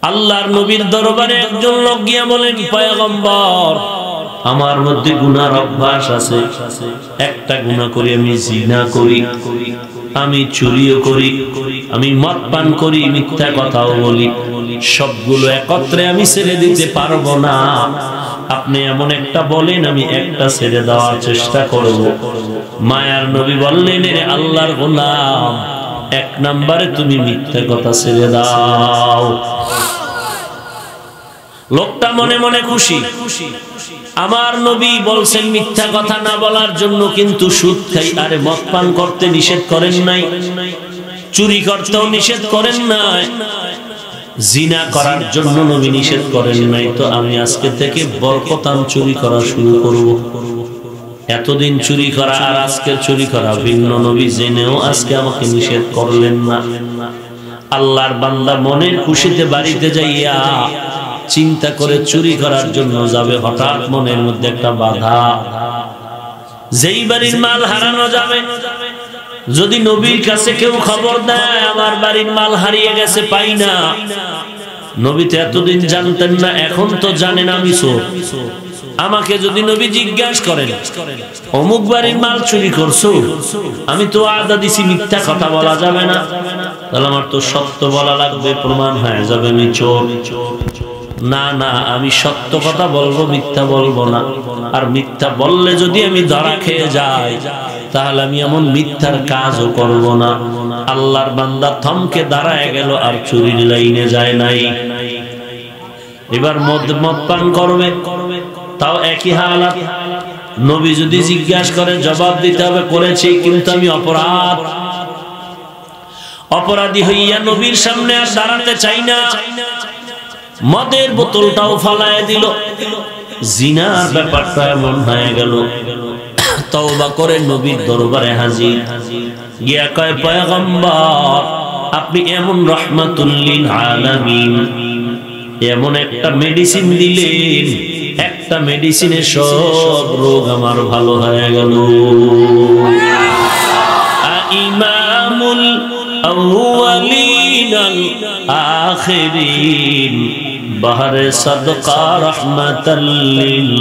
আল্লাহর নবীর দরবারে একজন লোক গিয়া বলেন, পয়গম্বর, আমার মধ্যে গুনার অভ্যাস আছে, একটা গুনাহ করি, আমি জিনা করি, আমি চুরিও করি, আমি মদ পান করি, মিথ্যা কথাও বলি, সবগুলো একত্রে আমি ছেড়ে দিতে পারবো না, আপনি এমন একটা বলেন আমি একটা ছেড়ে দেওয়ার চেষ্টা করব। মায়ার নবী বললেন, রে আল্লাহর গোলাম, এক নম্বরে তুমি মিথ্যা কথা ছেড়ে দাও। লোকটা মনে মনে খুশি, আমার নবী বলছেন মিথ্যা কথা না বলার জন্য, কিন্তু সুদ খাই, আরে মদ পান করতে নিষেধ করেন নাই, চুরি করতেও নিষেধ করেন নাই, জিনা করার জন্য নবী নিষেধ করেন নাই, তো আমি আজকে থেকে বরকতান চুরি করা শুরু করব। এতদিন চুরি করা আর আজকের চুরি করা ভিন্ন, নবী জেনেও আজকে আমাকে নিষেধ করলেন না। আল্লাহর বান্দা মনের খুশিতে বাড়িতে যাইয়া চিন্তা করে চুরি করার জন্য যাবে, হঠাৎ মনের মধ্যে একটা বাধা, যেই বাড়ির মাল হারানো যাবে, যদি নবীর কাছে কেউ খবর দেয় আমার বাড়ির মাল হারিয়ে গেছে, পাই না, নবী তো এতদিন জানতেন না, এখন তো জানেন আমি চোর, আমাকে যদি নবী জিজ্ঞাসা করেন অমুক বাড়ির মাল চুরি করছো, আমি তো আদা দিছি, মিথ্যা কথা বলা যাবে না, তাহলে আমার তো সত্য বলা লাগবে, প্রমাণ হয়ে যাবে আমি চোর। না না, আমি সত্য কথা বলবো, মিথ্যা বলবো না, আর মিথ্যা বললে যদি আমি ধরা খেয়ে যাই, তাহলে আমি এমন মিথ্যার কাজও করব না। আল্লাহর বান্দা থমকে দাঁড়ায় গেল, আর চুরির লাইনে যায় নাই। এবার মদ পান করবে, তাও একই হালাত। নবী যদি জিজ্ঞাসা করে জবাব দিতে হবে, করেছি কিন্তু আমি অপরাধী হইয়া নবীর সামনে আর দাঁড়াতে চাই না। মদের বোতলটাও ফালায় দিল, জিনার ব্যাপারটা এমন হয়ে গেল। তওবা করে নবীর দরবারে হাজির, গিয়া কয়, পয়গম্বর, আপনি এমন রাহমাতুল লিল আলামিন, এমন একটা মেডিসিন দিলেন, একটা মেডিসিনে সব রোগ আমার ভালো হয়ে গেল। ইমামুল আউয়ালিন আল আখিরিন, বাহরে সাদকা রাহমাতাল লিল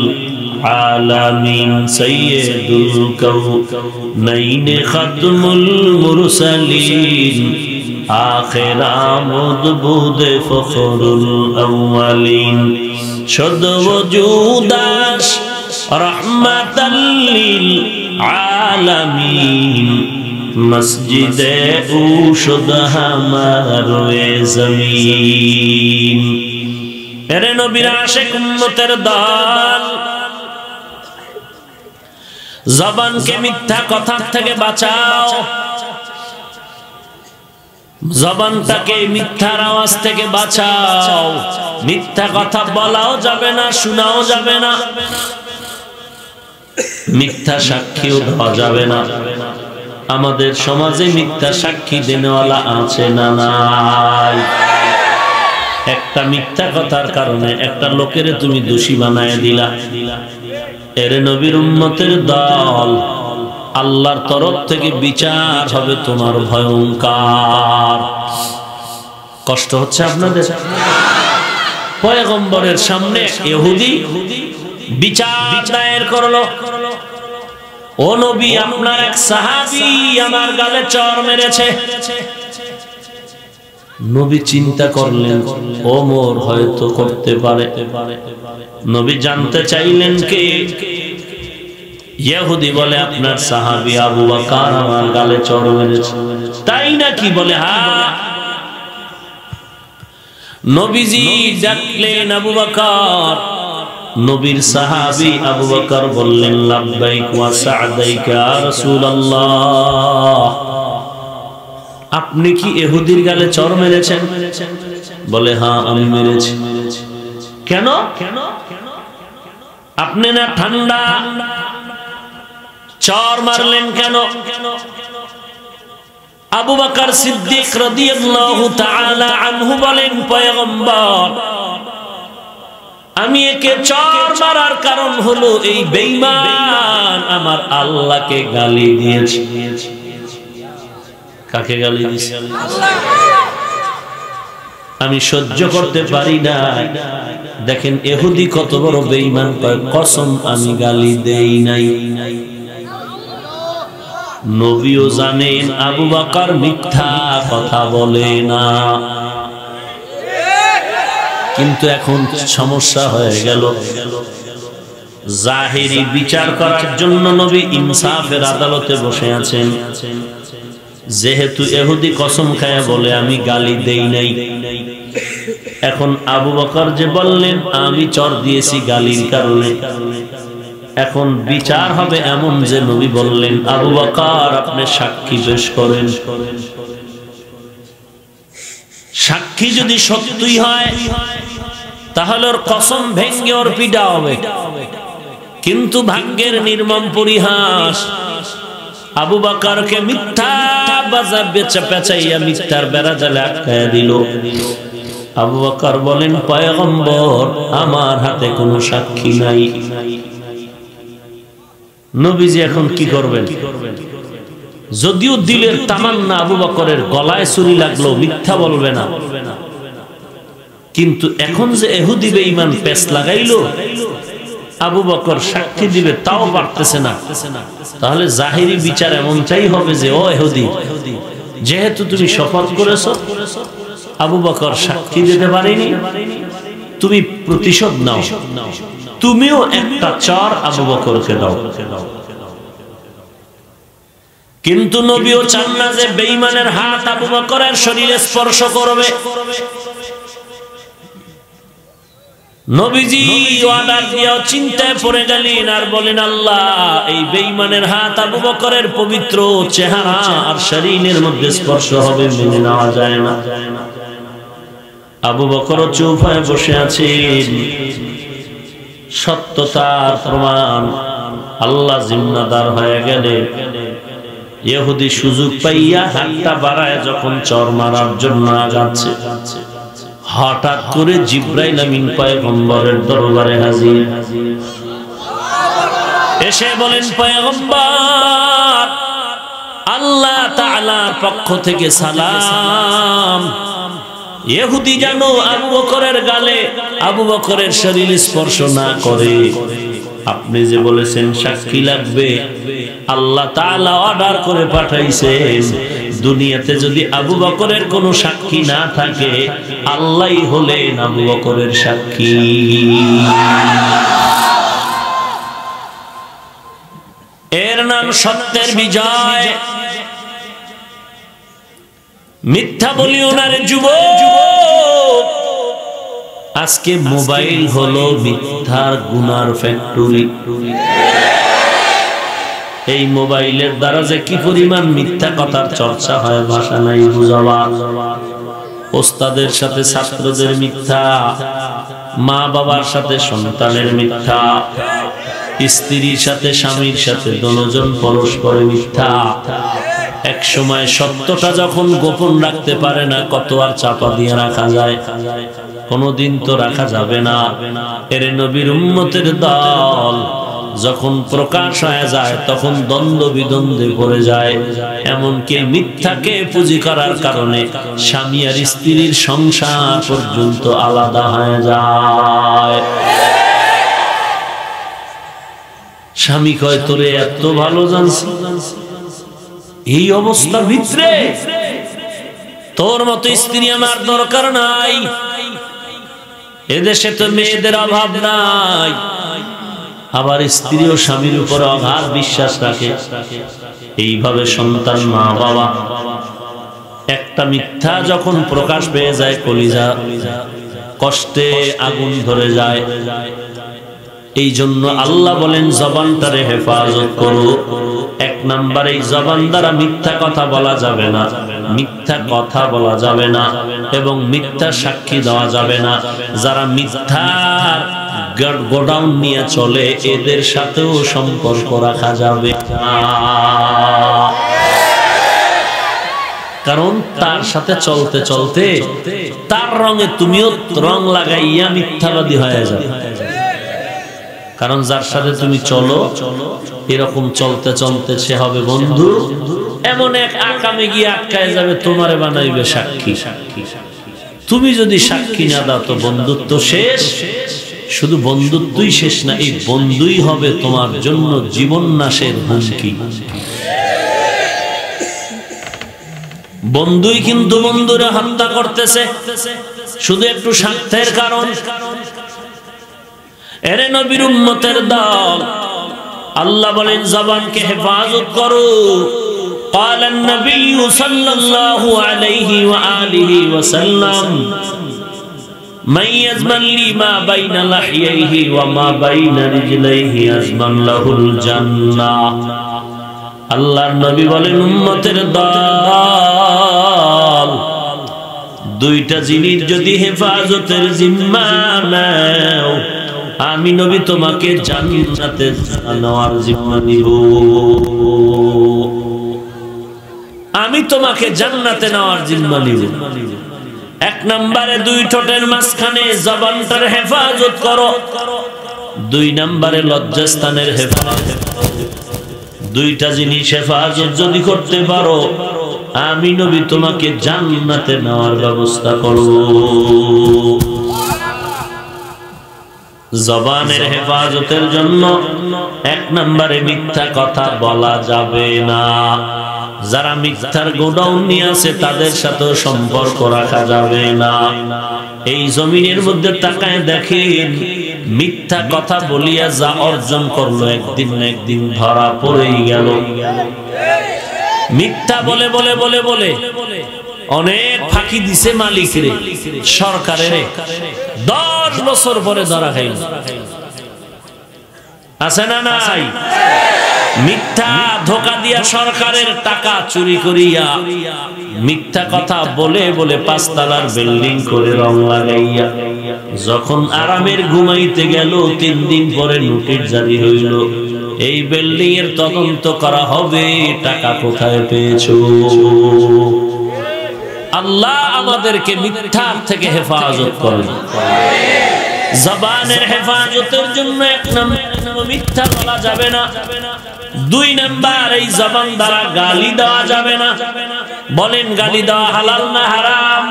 আলামিন, সাইয়্যিদুল কাউনাইন খাতমুল মুরসালিন, আখির আমদ বুদে ফখরুল আউয়ালিন, শুদ ওজুদাস রাহমাতাল লিল আলামিন, মসজিদে উশুদ হামারে জমিন। এরে নবীর আশিক উম্মতের দল, জবানকে মিথ্যা কথা থেকে বাঁচাও, জবানটাকে মিথ্যার আওয়াজ থেকে বাঁচাও। মিথ্যা কথা বলাও যাবে না, শোনাও যাবে না, মিথ্যা সাক্ষীও দেওয়া যাবে না। আমাদের সমাজে মিথ্যা সাক্ষী দেনেওয়ালা আছে না নাই? একটা মিথ্যা কথার কারণে একটা লোকের তুমি দোষী বানায় দিলা। এরে নবীর উম্মতের দল, আল্লাহর তরফ থেকে বিচার হবে তোমার ভয়ঙ্কর। কষ্ট হচ্ছে আপনাদের? পয়গম্বরের সামনে ইহুদি বিচার দায়ের করলো, ও নবী, আপনার এক সাহাবী আমার গালে চড় মেরেছে। নবী চিন্তা করলেন ওমর হয়তো করতে পারে। নবী জানতে চাইলেন কে? ইহুদি বলে, আপনার সাহাবী আবু বকর আমার গালে চড় মেরেছে। তাই নাকি? বলে হ্যাঁ। নবীজি ডাকলেন আবু বকর। নবীর সাহাবী আবু বকর বললেন, লাব্বাইক ওয়া সা'দাইক ইয়া রাসূলুল্লাহ, আপনি কি ইহুদির গালে চড় মেরেছেন? বলে হ্যাঁ, আমি মেরেছি। কেন? আপনি না ঠান্ডা, চড় মারলেন কেন? আবু বকর সিদ্দিক রাদিয়াল্লাহু তাআলা আনহু বলেন, পয়গম্বর, আমি একে চড় মারার কারণ হলো এই বেঈমান আমার আল্লাহকে গালি দিয়েছে। কাকে গালি দিয়েছে? আমি সহ্য করতে পারি না। দেখেন ইহুদি কত বড় বেঈমান, কয় কসম আমি গালি দেই নাই। নবীও জানেন আবু বকর মিথ্যা কথা বলে না, কিন্তু এখন সমস্যা হয়ে গেল। জাহিরি বিচার করার জন্য নবী ইনসাফের আদালতে বসে আছেন। যেহেতু ইহুদি কসম খায়া বলে আমি গালি দেই নাই, এখন আবু বকর যে বললেন আমি চর দিয়েছি গালির কারণে, এখন বিচার হবে এমন যে নবী বললেন আবু বকর আপনি সাক্ষী পেশ করেন। সাক্ষী যদি সত্যই হয় তাহলে ওর কসম ভেঙ্গে ওর পিটা হবে। কিন্তু ভাগ্যের নির্মম পরিহাস, আবু বকরকে মিথ্যা বাজার বেচা পেঁচাইয়া মিথ্যার বেড়া জালে আটকায়া দিল। আবু বকর বলেন পয়গম্বর আমার হাতে কোনো সাক্ষী নাই। নবীজি এখন কি করবেন? যদিও দিলের তামান্না আবু বকরের গলায় ছুরি লাগলো মিথ্যা বলবে না, কিন্তু এখন যে ইহুদি বেঈমান পেশ লাগাইলো আবু বকর সাক্ষী দিবে তাও পারতেছে না। তাহলে জাহিরি বিচার এমনটাই হবে যে ও ইহুদি, যেহেতু তুমি শপথ করেছো আবু বকর সাক্ষী দিতে পারেনি, তুমি প্রতিশোধ নাও, তুমিও একটা চর আবু বকরকে দাও। কিন্তু নবীও চান না যে বেঈমানের হাত আবু বকরের শরীরে স্পর্শ করবে। নবীজি ওয়াদার দিয়েও চিন্তায় পড়ে গেলেন আর বলেন আল্লাহ এই বেঈমানের হাত আবু বকরের পবিত্র চেহারা আর শরীরের মধ্যে স্পর্শ হবে, মেনে নেওয়া যায় না। আবু বকর চুপ হয়ে বসে আছেন। সত্যতার প্রমাণ আল্লাহ জিম্মাদার হয়ে গেলে ইহুদি সুযোগ পাইয়া হাতটা বাড়ায় যখন চর মারার জন্য আগাচ্ছে, হঠাৎ করে জিবরাইল আমিন পয়গম্বরের দরবারে হাজির। এসে বলেন পয়গম্বর আল্লাহ তাআলার পক্ষ থেকে সালাম, ইহুদি জানো আবু বকরের গালে আবু বকরের শরীর স্পর্শ না করে। আপনি যে বলেছেন সাক্ষী লাগবে, আল্লাহ তাআলা অর্ডার করে পাঠাইছেন দুনিয়াতে যদি আবু বকরের কোনো সাক্ষী না থাকে আল্লাহই হলেন আবু বকরের সাক্ষী। এর নাম সত্যের বিজয়। মিথ্যা বলিও না রে যুবক। আজকে মোবাইল হলো মিথ্যার গুনার ফ্যাক্টরি। এই মোবাইলের দ্বারা যে কি পরিমাণ মিথ্যা কথার চর্চা হয় ভাষা নাই বুঝাবা। ওস্তাদের সাথে ছাত্রদের মিথ্যা, মা বাবার সাথে সন্তানের মিথ্যা, স্ত্রীর সাথে স্বামীর সাথে দুজন পরস্পরে মিথ্যা। এক সময় সত্যটা যখন গোপন রাখতে পারে না কত আর চাপা দিয়ে রাখা যায়? কোনদিন তো রাখা যাবে না। এর নবীর উম্মতের দল যখন প্রকাশ হয়ে যায় তখন দ্বন্দ্ব বিদ্বন্দ্বে পড়ে যায়। এমনকি মিথ্যাকে পুঁজি করার কারণে স্বামী আর স্ত্রীর সংসার পর্যন্ত আলাদা হয়ে যায়। স্বামী কয় তোরে এত ভালো জানছি, এই অবস্থার ভিতরে তোর মতো স্ত্রী আমার দরকার নাই। এদেশে তো মেয়েদের অভাব নাই। আবার স্ত্রী ও স্বামীর উপর অগাধ বিশ্বাস রাখে। এইভাবে সন্তান, মা বাবা, একটা মিথ্যা যখন প্রকাশ পেয়ে যায় কলিজা কষ্টে আগুন ধরে যায়। এই জন্য আল্লাহ বলেন জবানটারে হেফাজত করো। এক নাম্বার এই জবান দ্বারা মিথ্যা কথা বলা যাবে না, মিথ্যা কথা বলা যাবে না এবং মিথ্যা সাক্ষী দেওয়া যাবে না। যারা মিথ্যা গোডাউন নিয়ে চলে এদের সাথেও সম্পর্ক রাখা যাবে না, কারণ তার সাথে চলতে চলতে তার রঙে তুমিও রং লাগাইয়া মিথ্যাবাদী হয়ে যাবে। কারণ যার সাথে তুমি চলো এরকম চলতে চলতে সে হবে বন্ধু, এমন এক আকামে গিয়ে আটকায় যাবে, তোমারে বানাইবে সাক্ষী। তুমি যদি সাক্ষী না দাও তো বন্ধুত্ব শেষ। শুধু বন্ধুত্বই শেষ না, এই বন্ধুই হবে তোমার জন্য জীবন নাশের হুমকি। বন্ধুই কিন্তু বন্ধুরা হত্যা করতেছে শুধু একটু স্বার্থের কারণ। এরে নবীর উম্মতের দল, আল্লাহ বলেন জবানকে হেফাজত করো। قال النبي صلى الله عليه وآله وسلم من يزمن لي ما بين لحييه وما بين رجليه يزمن له الجنة। আল্লাহর নবী বলেন উম্মতের দল, দুইটা জিনিস যদি হেফাজতের জিম্মা নাও, আমি নবী তোমাকে জান্নাতে নেওয়ার জিম্মা নিব। আমি তোমাকে জান্নাতে নেওয়ার জিম্মা নিব। এক নম্বরে দুই ঠোঁটের মাঝখানে জবানটার হেফাজত করো, দুই নম্বরে লজ্জাস্থানের হেফাজত। দুইটা জিনিস হেফাজত যদি করতে পারো, আমি নবী তোমাকে জান্নাতে নেওয়ার ব্যবস্থা করব। জবানের হেফাজতের জন্য এক নম্বরে মিথ্যা কথা বলা যাবে না। যারা মিথ্যার গোডাউন নিয়ে আছে তাদের সাথে সম্পর্ক রাখা যাবে না। এই জমিনের মধ্যে তাকায় দেখেন, মিথ্যা কথা বলিয়া যা অর্জন করলো একদিন না একদিন ধরা পড়েই গেল। মিথ্যা বলে বলে বলে বলে অনেক ফাঁকি দিছে মালিকরে, সরকারের 10 বছর পরে ধরা খাইল। আছে না নাই? মিথ্যা ধোকা দিয়া সরকারের টাকা চুরি করিয়া, মিথ্যা কথা বলে বলে 5 তলার বিল্ডিং করে রং লাগাইয়া যখন আরামের ঘুমাইতে গেল, 3 দিন পরে নোটিশ জারি হইল, এই বিল্ডিং এর তদন্ত করা হবে, টাকা কোথায় পেয়েছো? আল্লাহ আমাদেরকে মিথ্যার থেকে হেফাজত করেন। জবানের হেফাজতের জন্য এক নম্বর মিথ্যা বলা যাবে না। 2 নম্বর এই জবান দ্বারা গালি দেওয়া যাবে না। বলেন গালি দেওয়া হালাল না হারাম?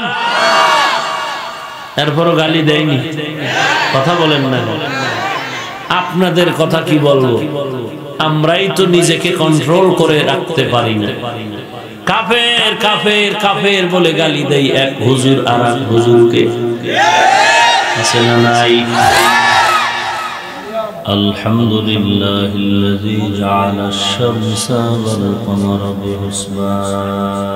এরপরও গালি দেয়নি, কথা বলেন না। আপনাদের কথা কি বলবো, আমরাই তো নিজেকে কন্ট্রোল করে রাখতে পারি না। কাফের কাফের কাফের বলে গালি দেই এক হুজুর আর এক হুজুরকে, আছে না নাই? আলহামদুলিল্লাহিল্লাযী জাআলা আশ-শামসা ওয়াল কমারা বিহুসবান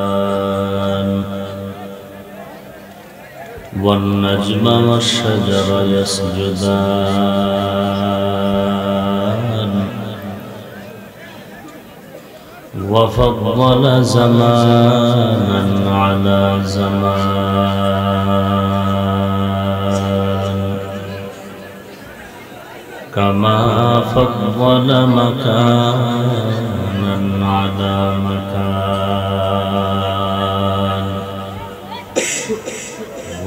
ওয়ান নাজমা ওয়াশ-শাজারা ইয়াসজুদান وفضل زمانا على زمان كما فضل مكانا على مكان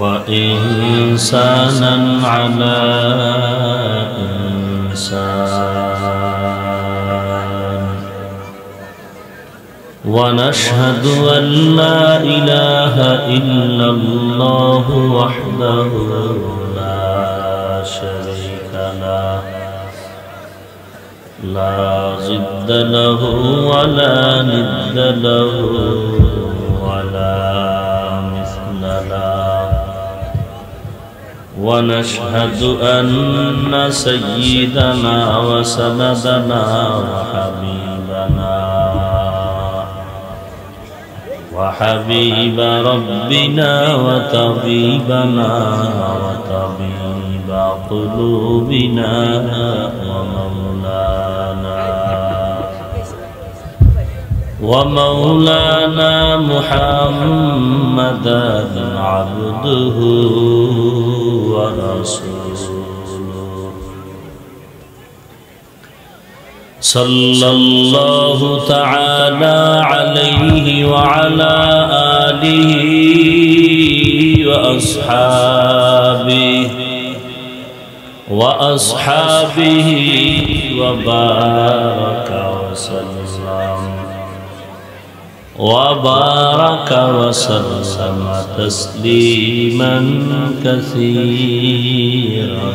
وإنسانا على إنسان ونشهد أن لا إله إلا الله وحده لا شريك له لا ضد له ولا ند له ولا مثل له ونشهد أن سيدنا وسندنا وحبيبنا وحبيب ربنا وطبيبنا وطبيب قلوبنا ومولانا محمدا عبده ورسوله صلى الله تعالى عليه وعلى آله وأصحابه وبارك وسلم وبارك وسلم تسليما كثيرا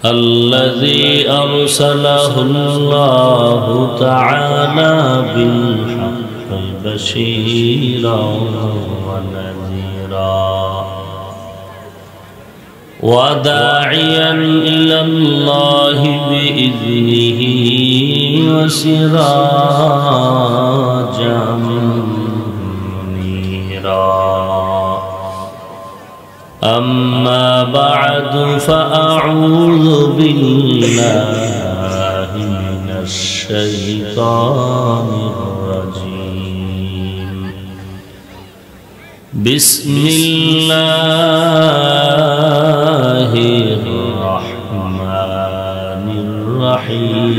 الذي أرسله الله تعالى بالحق بشيرا ونذيرا وداعيا إلى الله بإذنه وسراجا منيرا أما بعد فأعوذ بالله من الشيطان الرجيم بسم الله الرحمن الرحيم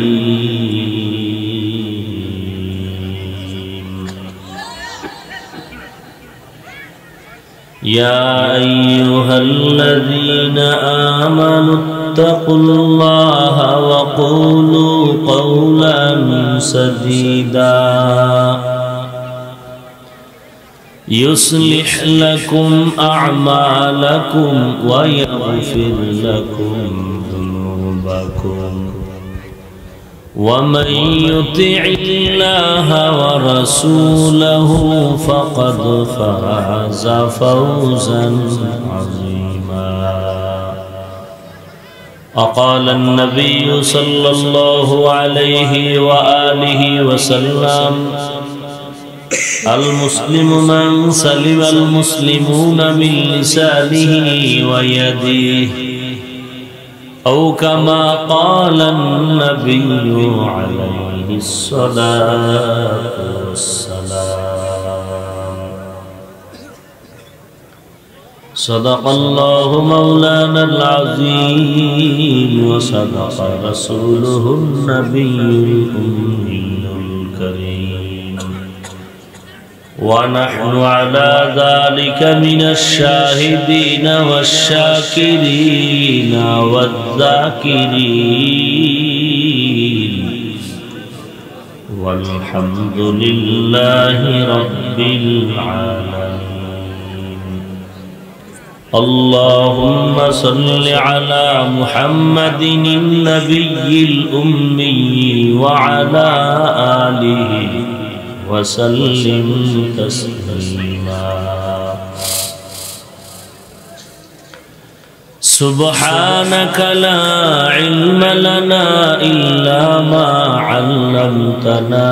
يا أيها الذين آمنوا اتقوا الله وقولوا قولا سديدا يصلح لكم أعمالكم ويغفر لكم ذنوبكم ومن يطع الله ورسوله فقد فاز فوزا عظيما وقال النبي صلى الله عليه وآله وسلم المسلم من سلم المسلمون من لسانه ويده أو كما قال النبي عليه الصلاة والسلام صدق الله مولانا العظيم وصدق رسوله النبي الأمي الكريم ونحن على ذلك من الشاهدين والشاكرين والذاكرين والحمد لله رب العالمين اللهم صل على محمد النبي الأمي وعلى آله وسلم تسليما سبحانك لا علم لنا إلا ما علمتنا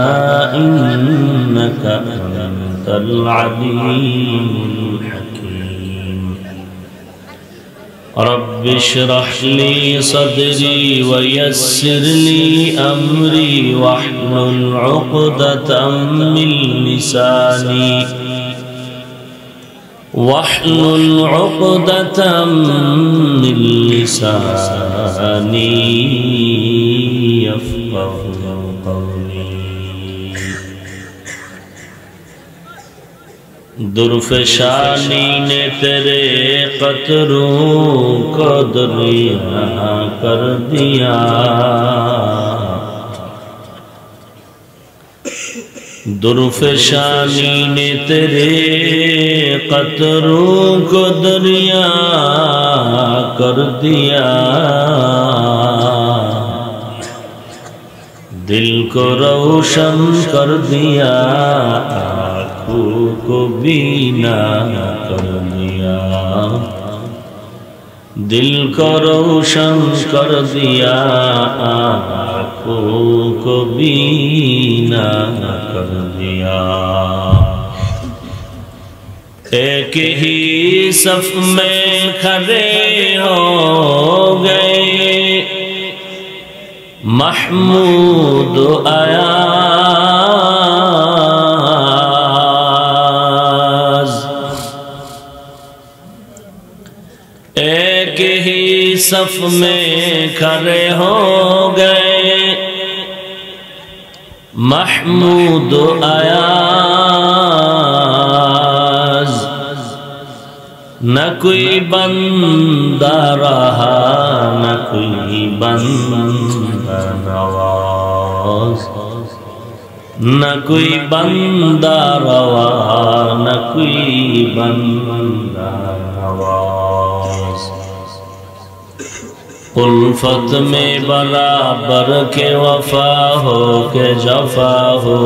إنك أنت العليم الحكيم رب اشرح لي صدري ويسر لي أمري واحلل عقدة من لساني يفقه قولي درفشانی نے تیرے قطروں کو دریا کر دیا درفشانی نے تیرے قطروں کو دریا کر دیا دل کو روشن کر دیا آنکھوں کو بینا کر دیا دل کو روشن کر دیا آنکھوں کو بینا کر دیا ایک ہی صف میں کھڑے ہو گئے محمود ایاز ایک ہی صف میں کھڑے ہو گئے محمود ایاز न कोई बंदा रहा न कोई बंदा नवाज, न कोई बंदा रवा न कोई बंदा नवाज। उल्फत में बराबर के वफा हो के जफा हो,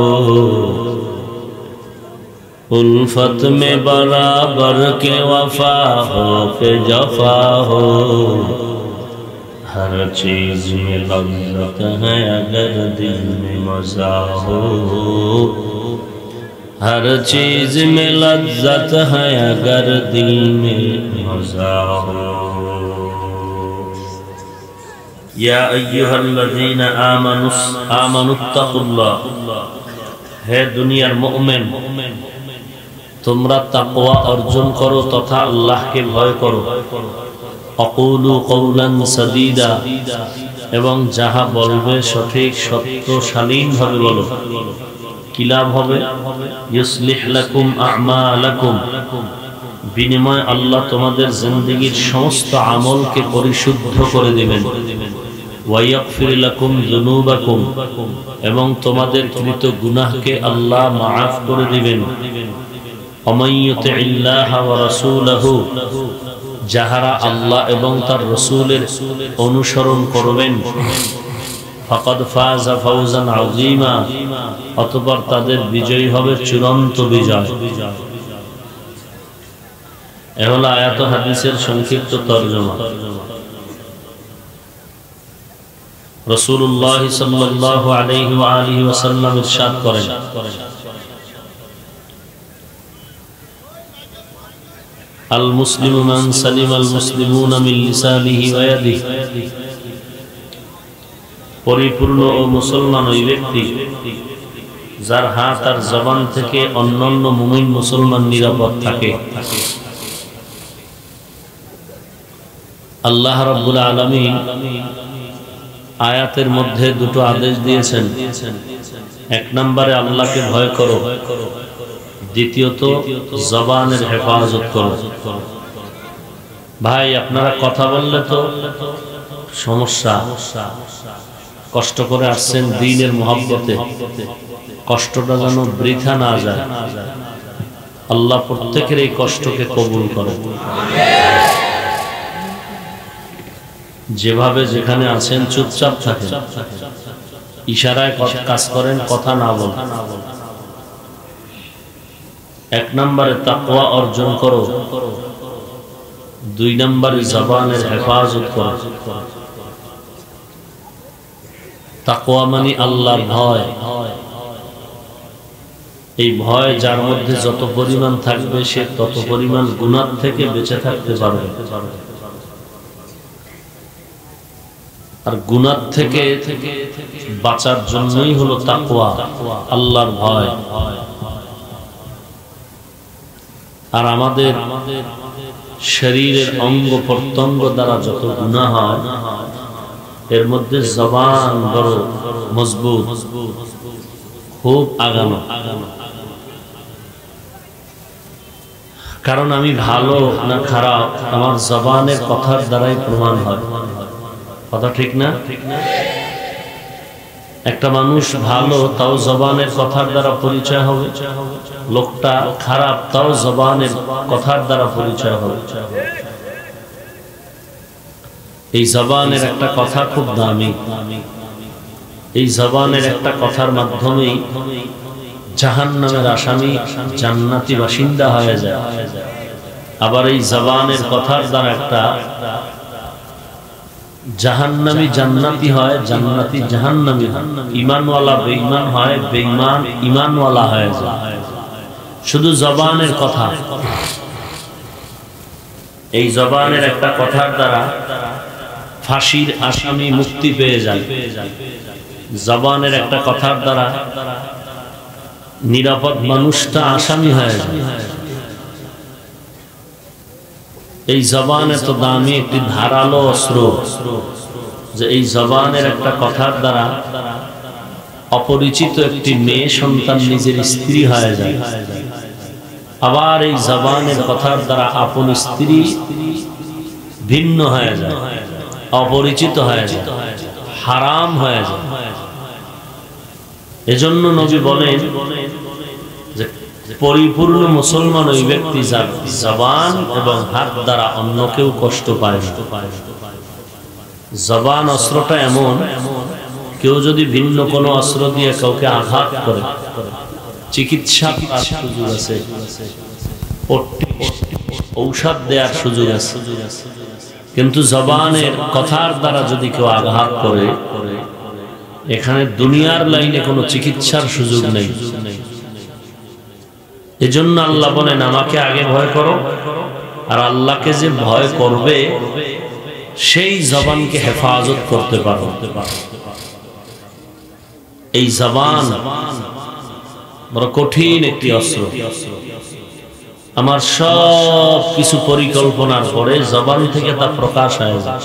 उल्फत में बराबर के वफा हो के जफा हो। हर चीज में लज्जत है अगर दिल में मजा हो, हर चीज में लज्जत है अगर दिल में मजा हो। या अय्युहल्लज़ीना आमनुत्तकुल्लाह, है दुनियार मुमिन তোমরা তাকওয়া অর্জন করো তথা আল্লাহকে ভয় করো। আকুলু কওলান সাদীদা, এবং যাহা বলবে সঠিক সত্যশালীনভাবে বলো। কি লাভ হবে? ইউসলিহ লাকুম আমালাকুম, বিনিময়ে আল্লাহ তোমাদের জিন্দেগীর সমস্ত আমলকে পরিশুদ্ধ করে দিবেন। ওয়া ইয়াগফির লাকুম যুনুবাকুম, এবং তোমাদের কৃত গুনাহকে আল্লাহ মাফ করে দিবেন। ومن يطع الله ورسوله, যাহারা আল্লাহ এবং তার রাসূলের অনুসরণ করবেন, ফাকাদ ফাযা ফাওজান আযীমা, অতঃপর তাদের বিজয় হবে চূড়ান্ত বিজয়। এ হলো আয়াত ও হাদিসের সংক্ষিপ্ত তরজমা। রাসূলুল্লাহ সাল্লাল্লাহু আলাইহি ওয়া আলিহি ওয়াসাল্লাম ইরশাদ করেন, আল মুসলিমু মান সালিমাল মুসলিমুনা মিন লিসানিহি ওয়া ইয়াদিহি, পরিপূর্ণ ও মুসলমান ওই ব্যক্তি যার হাত আর জবান থেকে অন্যান্য মুমিন মুসলমান নিরাপদ থাকে। আল্লাহ রাব্বুল আলামিন আয়াতের মধ্যে দুটো আদেশ দিয়েছেন। এক নম্বরে আল্লাহকে ভয় করো, দ্বিতীয়ত জবানের হেফাজত করো। ভাই আপনারা কথা বললে তো সমস্যা, কষ্ট করে আসছেন দ্বীনের মহব্বতে, কষ্টটা যেন বৃথা না যায়। আল্লাহ প্রত্যেকের এই কষ্টকে কবুল করেন। যেভাবে যেখানে আছেন চুপচাপ থাকেন, ইশারায় কাজ করেন, কথা না বলেন। এক নম্বরে তাকওয়া অর্জন করো, দুই নম্বরে জবানের হেফাজত করো। তাকওয়া মানে আল্লাহর ভয়। এই ভয় যার মধ্যে যত পরিমাণ থাকবে সে তত পরিমাণ গুনাহ থেকে বেঁচে থাকতে পারবে। আর গুনাহ থেকে বাঁচার জন্যই হলো তাকওয়া, আল্লাহর ভয়। আর আমাদের শরীরের অঙ্গ প্রত্যঙ্গ দ্বারা যত গুনাহ হয় এর মধ্যে জবান বড় মজবুত, খুব আগানো। কারণ আমি ভালো না খারাপ আমার জবানের কথার দ্বারাই প্রমাণ হয়। কথা ঠিক না? একটা মানুষ ভালো তাও জবানের কথার দ্বারা পরিচয় হবে, লোকটা খারাপ তাও জবানের কথার দ্বারা পরিচয় হবে। এই জবানের একটা কথা খুব দামি। এই জবানের একটা কথার মাধ্যমেই জাহান্নামের আসামি জান্নাতি বাসিন্দা হয়ে যায়। আবার এই জবানের কথার দ্বারা একটা জাহান্নামী জান্নাতি হয়, জান্নাতি জাহান্নামী হয়। ঈমানওয়ালা বেঈমান হয়, বেঈমান ঈমানওয়ালা হয়ে যায়। শুধু জবানের কথা। এই জবানের একটা কথার দ্বারা ফাঁসির আসামি মুক্তি পেয়ে যায়। জবানের একটা কথার দ্বারা নিরাপদ মানুষটা আসামি হয়ে যায়। এই জবান এত দামি একটি ধারালো অস্ত্র যে এই জবানের একটা কথার দ্বারা অপরিচিত একটি মেয়ে সন্তান নিজের স্ত্রী হয়ে যায়। আবার এই জবানের কথার দ্বারা আপন স্ত্রী ভিন্ন হয়ে যায়, অপরিচিত হয়ে যায়, হারাম হয়ে যায়। এজন্য নবী বলেন যে পরিপূর্ণ মুসলমান ওই ব্যক্তি যার জবান এবং হাত দ্বারা অন্য কেউ কষ্ট পায় না। জবান অস্ত্রটা এমন, কেউ যদি ভিন্ন কোনো অস্ত্র দিয়ে কাউকে আঘাত করে, চিকিৎসা সুযোগ আছে, ঔষধ দেওয়ার সুযোগ আছে, কিন্তু জবানের কথার দ্বারা যদি কেউ আঘাত করে, এখানে দুনিয়ার লাইনে কোনো চিকিৎসার সুযোগ নেই। এজন্য আল্লাহ বলেন আমাকে আগে ভয় করো, আর আল্লাহকে যে ভয় করবে সেই জবানকে হেফাজত করতে পারো। এই জবান বড় কঠিন একটি অস্ত্র। আমার সব কিছু পরিকল্পনার পরে জবান থেকে তা প্রকাশ হয়ে যায়।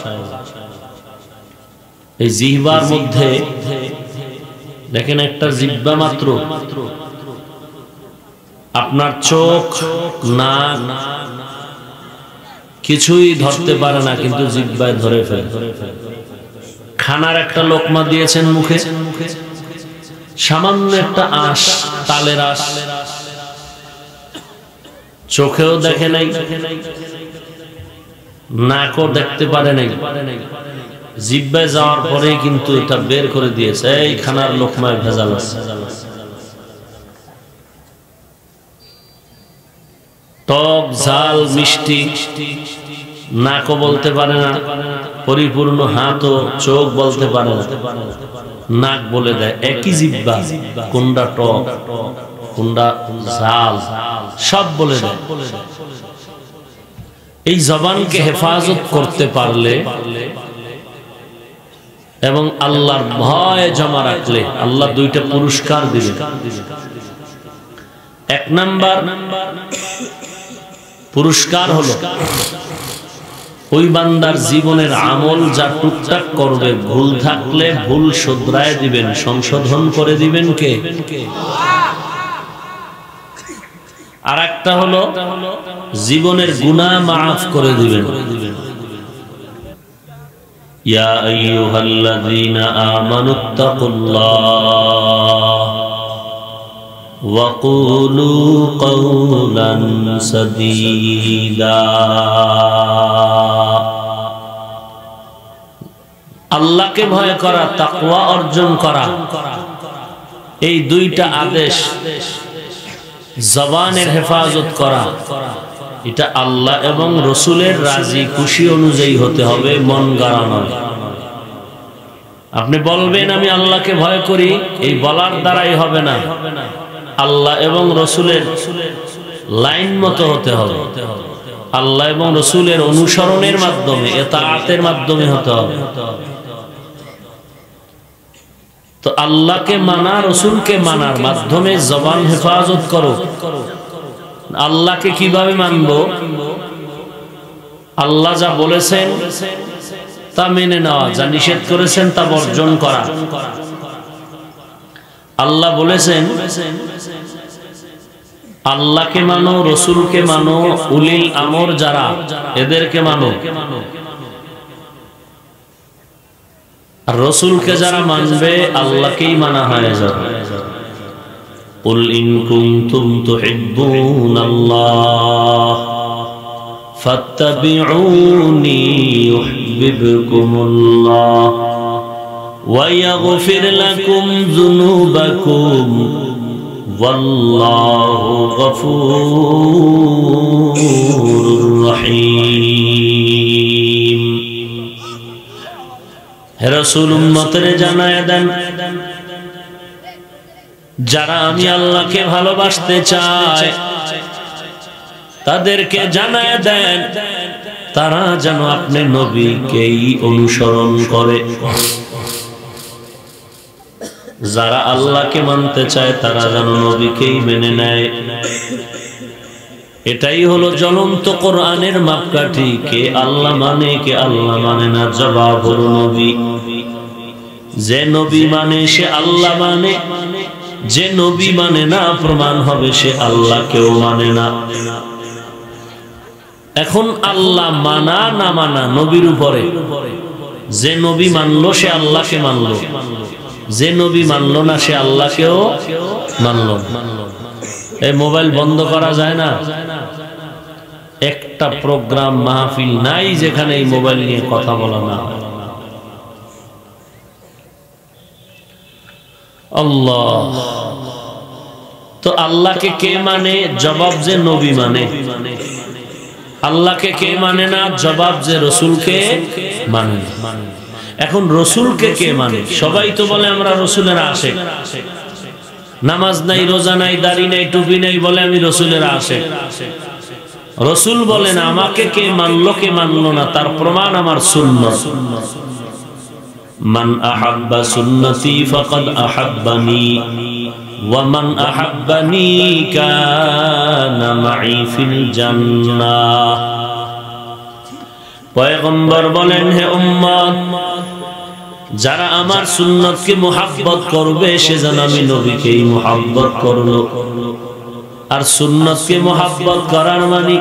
এই জিহ্বার মধ্যে দেখেন, একটা জিহ্বা মাত্র আপনার চোখ না কিছুই ধরতে পারে না, কিন্তু জিহ্বায় ধরে ফেলে। খানার একটা লোকমা দিয়েছেন মুখে, সামান্য একটা আঁশ, তালের আঁশ, চোখেও দেখে নাই, নাকও দেখতে পারে নাই, জিহ্বায় যাওয়ার পরে কিন্তু এটা বের করে দিয়েছে, এই খানার লোকমায় ভেজাল আছে। টক, ঝাল, মিষ্টি নাকও বলতে পারে না, পরিপূর্ণ হাতও চোখ বলতে পারে না, নাক বলে দেয়। একই জিহ্বা, কোনটা টক কোনটা ঝাল সব বলে দেয়। এই জবানকে হেফাজত করতে পারলে এবং আল্লাহর ভয় জমা রাখলে আল্লাহ দুইটা পুরস্কার দিবেন। এক নাম্বার পুরস্কার হলো ওই বান্দার জীবনের আমল যা টুকটাক করবে, ভুল থাকলে ভুল শুধরায় দিবেন, সংশোধন করে দিবেন কে? আর একটা হলো জীবনের গুনাহ মাফ করে দিবেন। ইয়া আইয়ুহাল্লাযীনা আমানুত্তাকুল্লাহ ওয়া কুলু কওলান সাদীদা। আল্লাহকে ভয় করা, তাকওয়া অর্জন করা, এই দুইটা আদেশ, জবানের হেফাজত করা, এটা আল্লাহ এবং রসুলের রাজি খুশি অনুযায়ী হতে হবে, মন গড়া নয়। আপনি বলবেন আমি আল্লাহকে ভয় করি, এই বলার দ্বারাই হবে না, আল্লাহ এবং রসুলের লাইন মতো হতে হবে, আল্লাহ এবং রসুলের অনুসরণের মাধ্যমে, ইতাআতের মাধ্যমে হতে হবে। তো আল্লাহকে মানা, রসুলকে মানার মাধ্যমে জবান হেফাজত করো। আল্লাহকে কিভাবে মানবো? আল্লাহ যা বলেছেন তা মেনে নেওয়া, যা নিষেধ করেছেন তা বর্জন করা। আল্লাহ বলেছেন আল্লাহকে মানো, রসুলকে মানো, উলিল আমর যারা এদেরকে মানো। আর রসুলকে যারা মানবে আল্লাহকেই মানা হয়ে যাবে। কুল ইন কুনতুম তুহিব্বুনাল্লাহ ফাত্তাবিউনি ইউহিব্বুকুমুল্লাহ ওয়া ইয়াগফির লাকুম যুনুবাকুম ওয়াল্লাহু গফুরুর রহিম। হে রাসূল, উম্মতের জানায়া দেন, যারা আমি আল্লাহকে ভালোবাসতে চাই তাদেরকে জানায়া দেন তারা যেন আপনি নবীকেই অনুসরণ করে। যারা আল্লাহকে মানতে চায় তারা যেন নবীকেই মেনে নেয়। এটাই হলো জ্বলন্ত কোরআনের মাপকাঠি। কে আল্লাহ মানে, কে আল্লাহ মানে না, জবাব হলো নবী। যে নবী মানে সে আল্লাহ মানে, যে নবী মানে না প্রমাণ হবে সে আল্লাহকেও মানে না। এখন আল্লাহ মানা না মানা নবীর উপরে। যে নবী মানলো সে আল্লাহকে মানলো, যে নবী মানলো না সে আল্লাহকেও মানলো। এই মোবাইল বন্ধ করা যায় না। একটা প্রোগ্রাম মাহফিল নাই যেখানে এই মোবাইল নিয়ে কথা বলা না। আল্লাহ তো আল্লাহকে কে মানে? জবাব যে নবী মানে। আল্লাহকে কে মানে না? জবাব যে রসুলকে মানে। এখন রসুলকে কে মানে? সবাই তো বলে আমরা রসুলের আশেক। নামাজ নাই, রোজা নাই, দাড়ি নাই, টুপি নাই, বলে আমি রসুলের আশেক। রসুল বলেন আমাকে কে মানলো কে মানলো না তার প্রমাণ আমার সুন্নাত। মান আহাব্বা সুন্নতি ফাকাদ আহাব্বানি ওয়া মান আহাব্বানি কানা মাই ফিল জান্নাহ। পয়গম্বর বলেন হে উম্মত, যারা আমার সুন্নতকে মুহাব্বত করবে সে যেন আমি নবীকেই মুহাব্বত করলো। আর সুন্নতকে মুহাব্বত করার মানে,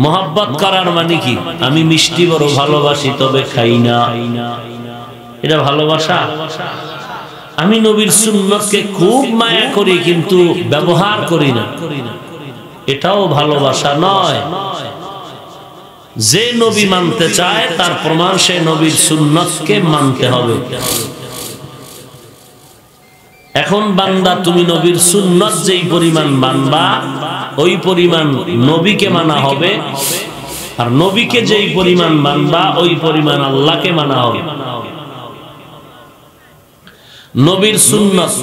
মুহাব্বত করার মানে কি? আমি মিষ্টি বড় ভালোবাসি তবে খাই না, এটা ভালোবাসা? আমি নবীর সুন্নতকে খুব মায়া করি কিন্তু ব্যবহার করি না, এটাও ভালোবাসা নয়। যে নবী মানতে চায় তার প্রমাণ সে নবীর সুন্নতকে মানতে হবে। এখন বান্দা তুমি নবীর সুন্নত যেই পরিমাণ মানবা ওই পরিমাণ নবীকে মানা হবে, আর নবীকে যেই পরিমাণ মানবা ওই পরিমাণ আল্লাহকে মানা হবে। নবীর সুন্নত,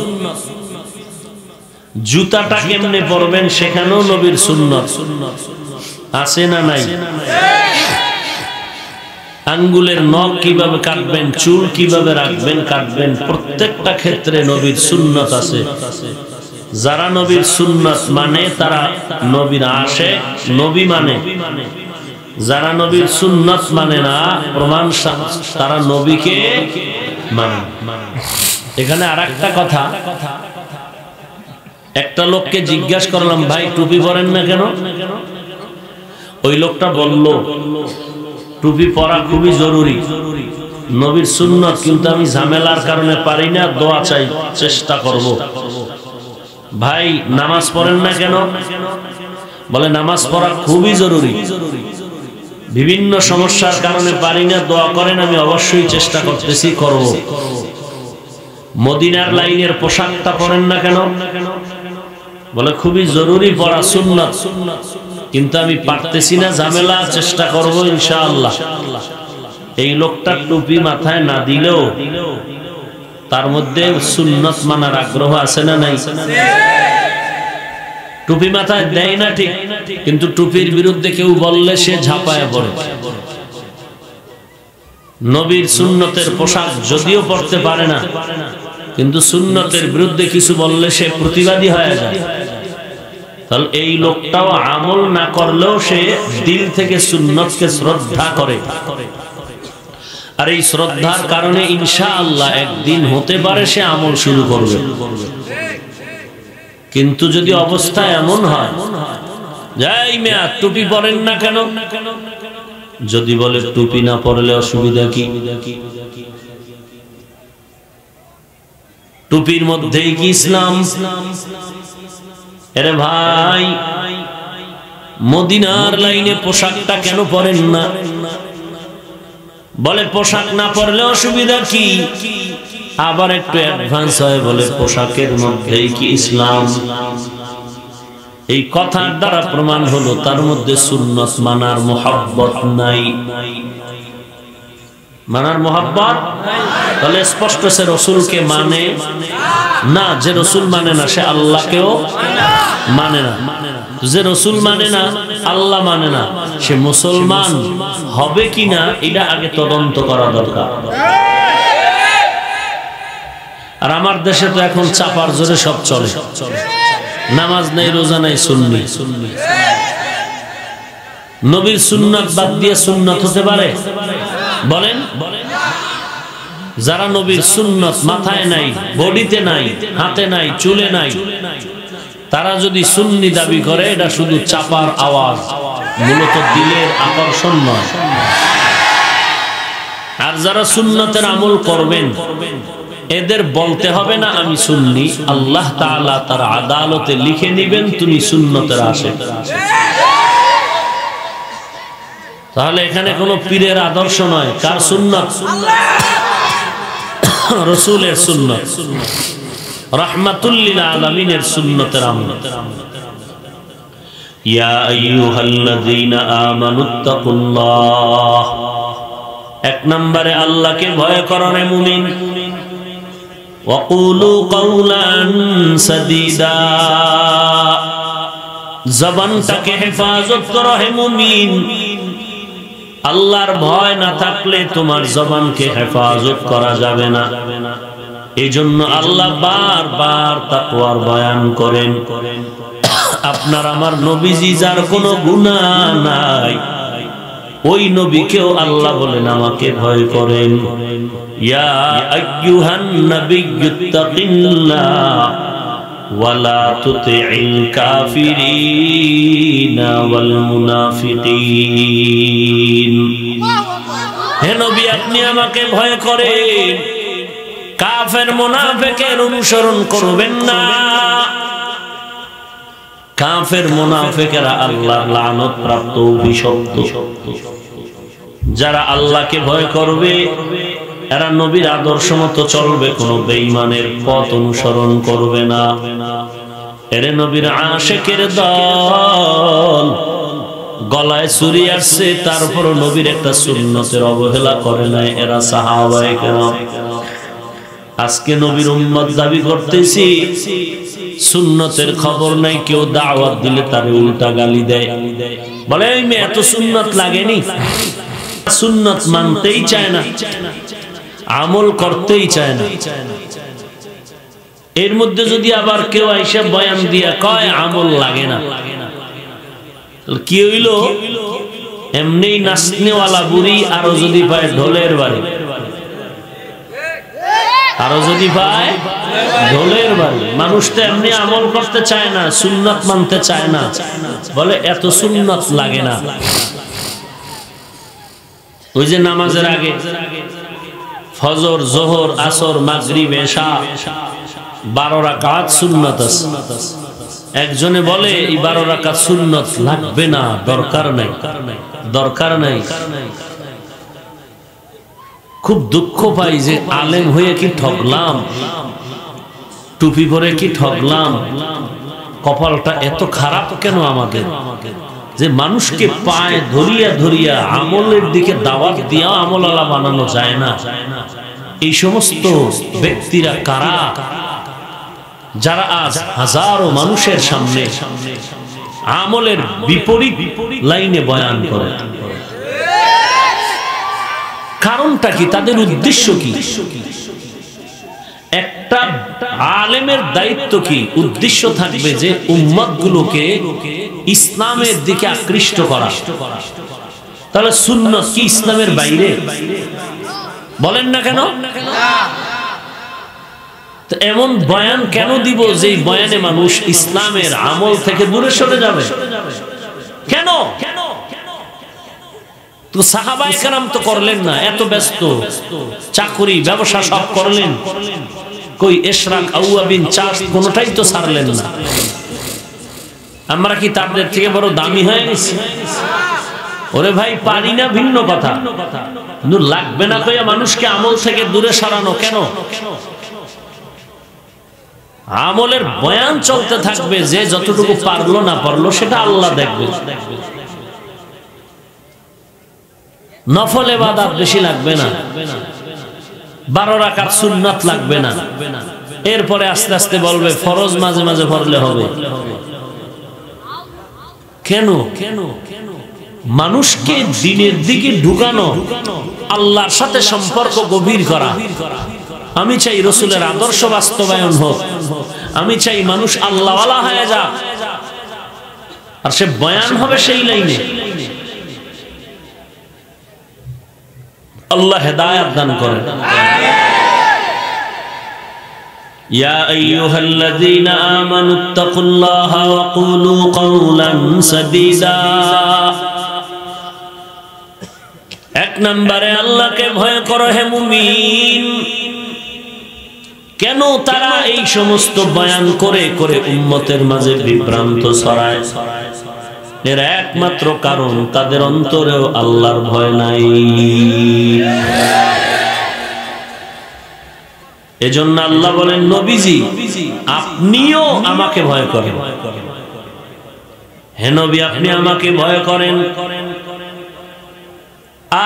জুতাটা কেমনে পরবেন সেখানেও নবীর সুন্নত আছে না নাই? আঙ্গুলের নখ কিভাবে কাটবেন, চুল কিভাবে রাখবেন কাটবেন, প্রত্যেকটা ক্ষেত্রে নবীর সুন্নত আছে। যারা নবীর সুন্নত মানে তারা নবীর আশেক, নবী মানে। যারা নবীর সুন্নত মানে না প্রমাণ তারা নবীকে মানে। এখানে আরেকটা কথা, একটা লোককে জিজ্ঞাসা করলাম ভাই টুপি পরেন না কেন? ওই লোকটা বলল টুপি পরা খুবই জরুরি, নবীর সুন্নত, কিন্তু আমি ঝামেলার কারণে পারি না, দোয়া চাই, চেষ্টা করব। ভাই নামাজ পড়েন না কেন? বলে নামাজ পড়া খুবই জরুরি, বিভিন্ন সমস্যার কারণে পারি না, দোয়া করেন, আমি অবশ্যই চেষ্টা করতেছি, করব। মদিনার লাইনের পোশাকটা পরেন না কেন? বলে খুবই জরুরি, পড়া সুন্নাত, কিন্তু আমি পারতেছি না, ঝামেলা, চেষ্টা করব ইনশাআল্লাহ। এই লোকটা টুপি মাথায় না দিলেও তার মধ্যে সুন্নাত মানার আগ্রহ আছে না নাই? টুপি মাথায় দেয় না ঠিক, কিন্তু টুপির বিরুদ্ধে কেউ বললে সে ঝাঁপায় পড়ে। নবীর সুন্নতের পোশাক যদিও পড়তে পারে না, কিন্তু সুন্নতের বিরুদ্ধে কিছু বললে সে প্রতিবাদী হয়ে যায়। তাহলে এই লোকটাও আমল না করলেও সে দিল থেকে সুন্নতকে শ্রদ্ধা করে, আর এই শ্রদ্ধার কারণে ইনশাআল্লাহ একদিন হতে পারে সে আমল শুরু করবে। কিন্তু যদি অবস্থা এমন হয় যাই মিয়া টুপি পরেন না কেন, যদি বলে টুপি না পরলে অসুবিধা কি? টুপির মধ্যেই কি ইসলাম? আরে ভাই মদিনার লাইনে পোশাকটা কেন পরেন না? বলে পোশাক না পরলে অসুবিধা কি? আবার একটু অ্যাডভান্স হয়, বলে পোশাকের মধ্যেই কি ইসলাম? এই কথার দ্বারা প্রমাণ হলো তার মধ্যে সুন্নত মানার মুহাব্বত নাই, মানার মুহাব্বত। তাহলে স্পষ্ট সে রসুলকে মানে না, যে রসুল মানে না সে আল্লাহকেও মানে না। যে রসুল মানে না, আল্লাহ মানে না, সে মুসলমান হবে কিনা এটা আগে তদন্ত করা দরকার। আর আমার দেশে তো এখন চাপার জোরে সব চলে, নামাজ নাই, রোজা নাই, সুন্নি। নবীর সুন্নাত বাদ দিয়ে সুন্নাত হতে পারে? বলেন। যারা নবীর সুন্নত মাথায় নাই, বডিতে নাই, হাতে নাই, চুলে নাই, তারা যদি সুন্নি দাবি করে এটা শুধু চাপার আওয়াজ, মূলত দিলের আকর্ষণ নয়। আর যারা সুন্নতের আমল করবেন এদের বলতে হবে না আমি সুন্নি, আল্লাহ তাআলা তার আদালতে লিখে নেবেন তুমি সুন্নতের আশিক। তাহলে এখানে কোনো পীরের আদর্শ নয়, কার সুন্নত? রাসূলের সুন্নত, রাহমাতুল লিল আলামিনের সুন্নতের আমল। ইয়া আইয়ুহাল্লাযীনা আমানুত্তাকুল্লাহ, এক নম্বরে আল্লাহকে ভয় করো রে মুমিন। ওয়াকুলু কাওলান সাদীদা, জবানটাকে হেফাজত করো হে মুমিন। আল্লাহর ভয় না থাকলে তোমার জবানকে হেফাজত করা যাবে না। এই জন্য আল্লাহ বারবার তাকওয়ার বয়ান করেন। আপনার আমার নবীজি যার কোনো গুনাহ নাই, ওই নবীকেও আল্লাহ বলেন আমাকে ভয় করেন। ইয়া আইয়ুহান নাবিয়্যুত্তাকিল্লাহ ওয়ালা তুতিইল কাফিরিনা ওয়াল মুনাফিকিন। হে নবী আপনি আমাকে ভয় করেন, কাফের মুনাফিকের অনুসরণ করবেন না। কাফের মুনাফিকেরা আল্লাহর লানত প্রাপ্ত অভিশপ্ত। যারা আল্লাহকে ভয় করবে এরা নবীর আদর্শ মতো চলবে, কোনো বেঈমানের পথ অনুসরণ করবে না। এরে নবীর আশিকের দল, গলায় ছুরি আসছে তারপর নবীর একটা সুন্নতের অবহেলা করে নাই, এরা সাহাবায়ে কেরাম। আজকে নবীর উম্মত দাবি করতেছি, সুন্নতের খবর নাই, কেউ দাওয়াত দিলে তারে উল্টা গালি দেয়, বলে এই মেয়ে এত সুন্নত লাগেনি। সুন্নত মানতেই চায় না, আমল করতেই চায় না। এর মধ্যে যদি আবার কেউ আইসা বয়ান দিয়া কয় আমল লাগে না, কি হইল? এমনি নাচনেওয়ালা বুড়ি আরো যদি পায় ঢোলের বাড়ি, আরো যদি পায় ঢোলের বাড়ি। মানুষ তো এমনি আমল করতে চায় না, সুন্নত মানতে চায় না, বলে এত সুন্নত লাগে না। ওই যে নামাজের আগে ফজর, জোহর, আসর, মাগরিব, এশা 12 রাকাত সুন্নত আছে। একজনে বলে এই 12 রাকাত সুন্নত লাগবে না, দরকার নাই, দরকার নাই। খুব দুঃখ পাই যে আলেম হয়ে কি ঠকলাম, টুপি পরে কি ঠকলাম। কপালটা এত খারাপ কেন আমাদের, যে মানুষকে পায়ে ধরিয়া ধরিয়া আমলের দিকে দাওয়াত দিয়া আমলওয়ালা বানানো যায় না। এই সমস্ত ব্যক্তিরা কারা, যারা আজ হাজারো মানুষের সামনে আমলের বিপরীত লাইনে বয়ান করে? কারণটা কি, তাদের উদ্দেশ্য কি? একটা আলেমের দায়িত্ব কি, উদ্দেশ্য থাকবে যে উম্মতগুলোকে ইসলামের দিকে আকৃষ্ট করা। তাহলে সুন্নাত কি ইসলামের বাইরে? বলেন না কেন? তো এমন বয়ান কেন দিব যে বয়ানে মানুষ ইসলামের আমল থেকে দূরে সরে যাবে? কেন? তো সাহাবায়ে কেরাম তো করলেন না, এত ব্যস্ত, চাকরি ব্যবসা সব করলেন, কই ইশরাক, আউয়াবিন, চাষ কোনটাই তো ছাড়লেন না। আমরা কি তাদের থেকে বড় দামি হয়ে গেছি? ওরে ভাই পারি না ভিন্ন কথা, কিন্তু লাগবে না কইয়া মানুষকে আমল থেকে দূরে সরানো কেন? আমলের বয়ান চলতে থাকবে, যে যতটুকু পারলো না পারলো সেটা আল্লাহ দেখবে। নফল ইবাদত বেশি লাগবে না, 12 রাকাত সুন্নাত লাগবে না। এরপরে আস্তে আস্তে বলবে ফরজ মাঝে মাঝে পড়লে হবে। কেন? মানুষকে দ্বীনের দিকে ঢুকানো, আল্লাহর সাথে সম্পর্ক গভীর করা। আমি চাই রাসূলের আদর্শ বাস্তবায়ন হোক, আমি চাই মানুষ আল্লাহওয়ালা হয়ে যাক, আর সে বয়ান হবে সেই লাইনে। আল্লাহ হেদায়েত দান করেন। ইয়া আইয়ুহাল্লাযীনা আমানুত্তাকুল্লাহা ওয়া কুলু কাওলান সাদীদা। এক নম্বরে আল্লাহকে ভয় করো হে মুমিন। কেন তারা এই সমস্ত বয়ান করে করে উম্মতের মাঝে বিভ্রান্ত ছড়ায়? এর একমাত্র কারণ তাদের অন্তরেও আল্লাহর ভয় নাই। এজন্য আল্লাহ বলেন, নবীজি আপনিও আমাকে ভয় করেন। হে নবী, আপনি আমাকে ভয় করেন।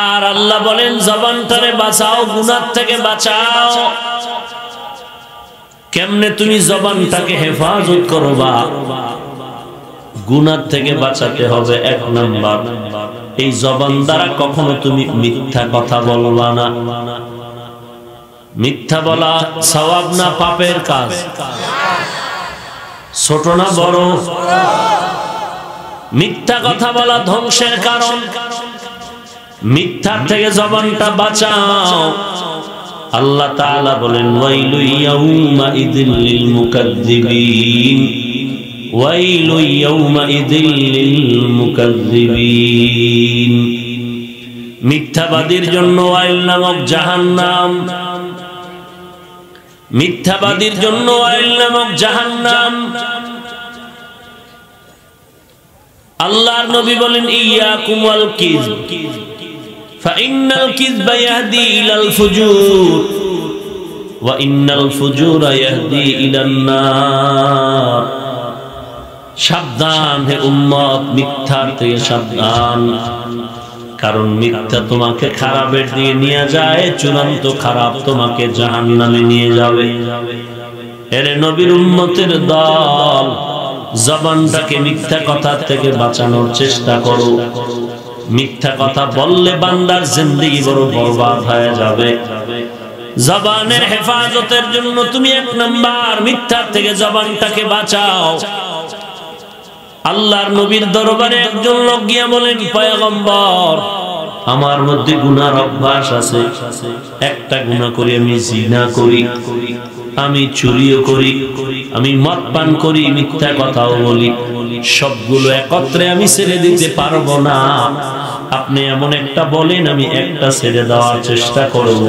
আর আল্লাহ বলেন, জবানটারে বাঁচাও, গুনাহ থেকে বাঁচাও। কেমনে তুমি জবানটাকে হেফাজত করবা? গুনাহ থেকে বাঁচাতে হবে। এক নাম্বার, এই জবান দ্বারা কখনো তুমি মিথ্যা কথা বলবা না। মিথ্যা বলা সওয়াব না পাপের কাজ? ছোট না বড়? মিথ্যা কথা বলা ধ্বংসের কারণ। মিথ্যার থেকে জবানটা বাঁচাও। আল্লাহ তাআলা বলেন, ওয়াইলু ইয়াউমা ইযিল লিল মুকাজ্জিবিন, ওয়াইলু ইয়াউমা ইযিল লিল মুকাজ্জিবিন। মিথ্যাবাদীর জন্য ওয়াইল নামক জাহান্নাম। মিথ্যাবাদীর জন্য ওয়াইল নামক জাহান্নাম। আল্লাহর নবী বলেন, ইয়াকুম ওয়াল কিযব ফাইন্নাল কিযবা ইয়াহদি ইলাল ফুজুর ওয়া ইন্নাল ফুজুরা ইয়াহদি ইলান নার। সাবধান হে উম্মত, মিথ্যার থেকে সাবধান। কারণ মিথ্যা তোমাকে খারাপের দিকে নিয়ে যায়, চূড়ান্ত খারাপ তোমাকে জাহান্নামে নিয়ে যাবে। এরে নবীর উম্মতের দল, জবানটাকে মিথ্যা কথা থেকে বাঁচানোর চেষ্টা করো। মিথ্যা কথা বললে বান্দার জিন্দেগি বড় বরবাদ হয়ে যাবে। জবানের হেফাজতের জন্য তুমি এক নাম্বার মিথ্যার থেকে জবানটাকে বাঁচাও। আল্লাহর নবীর দরবারে একজন লোক গিয়া বলেন, পয়গম্বর, আমার মধ্যে গুনার অভ্যাস আছে। একটা গুনাহ করি, আমি জিনা করি, আমি চুরিও করি, আমি মদ পান করি, মিথ্যা কথাও বলি। সবগুলো একত্রে আমি ছেড়ে দিতে পারবো না। আপনি এমন একটা বলেন, আমি একটা ছেড়ে দেওয়ার চেষ্টা করব।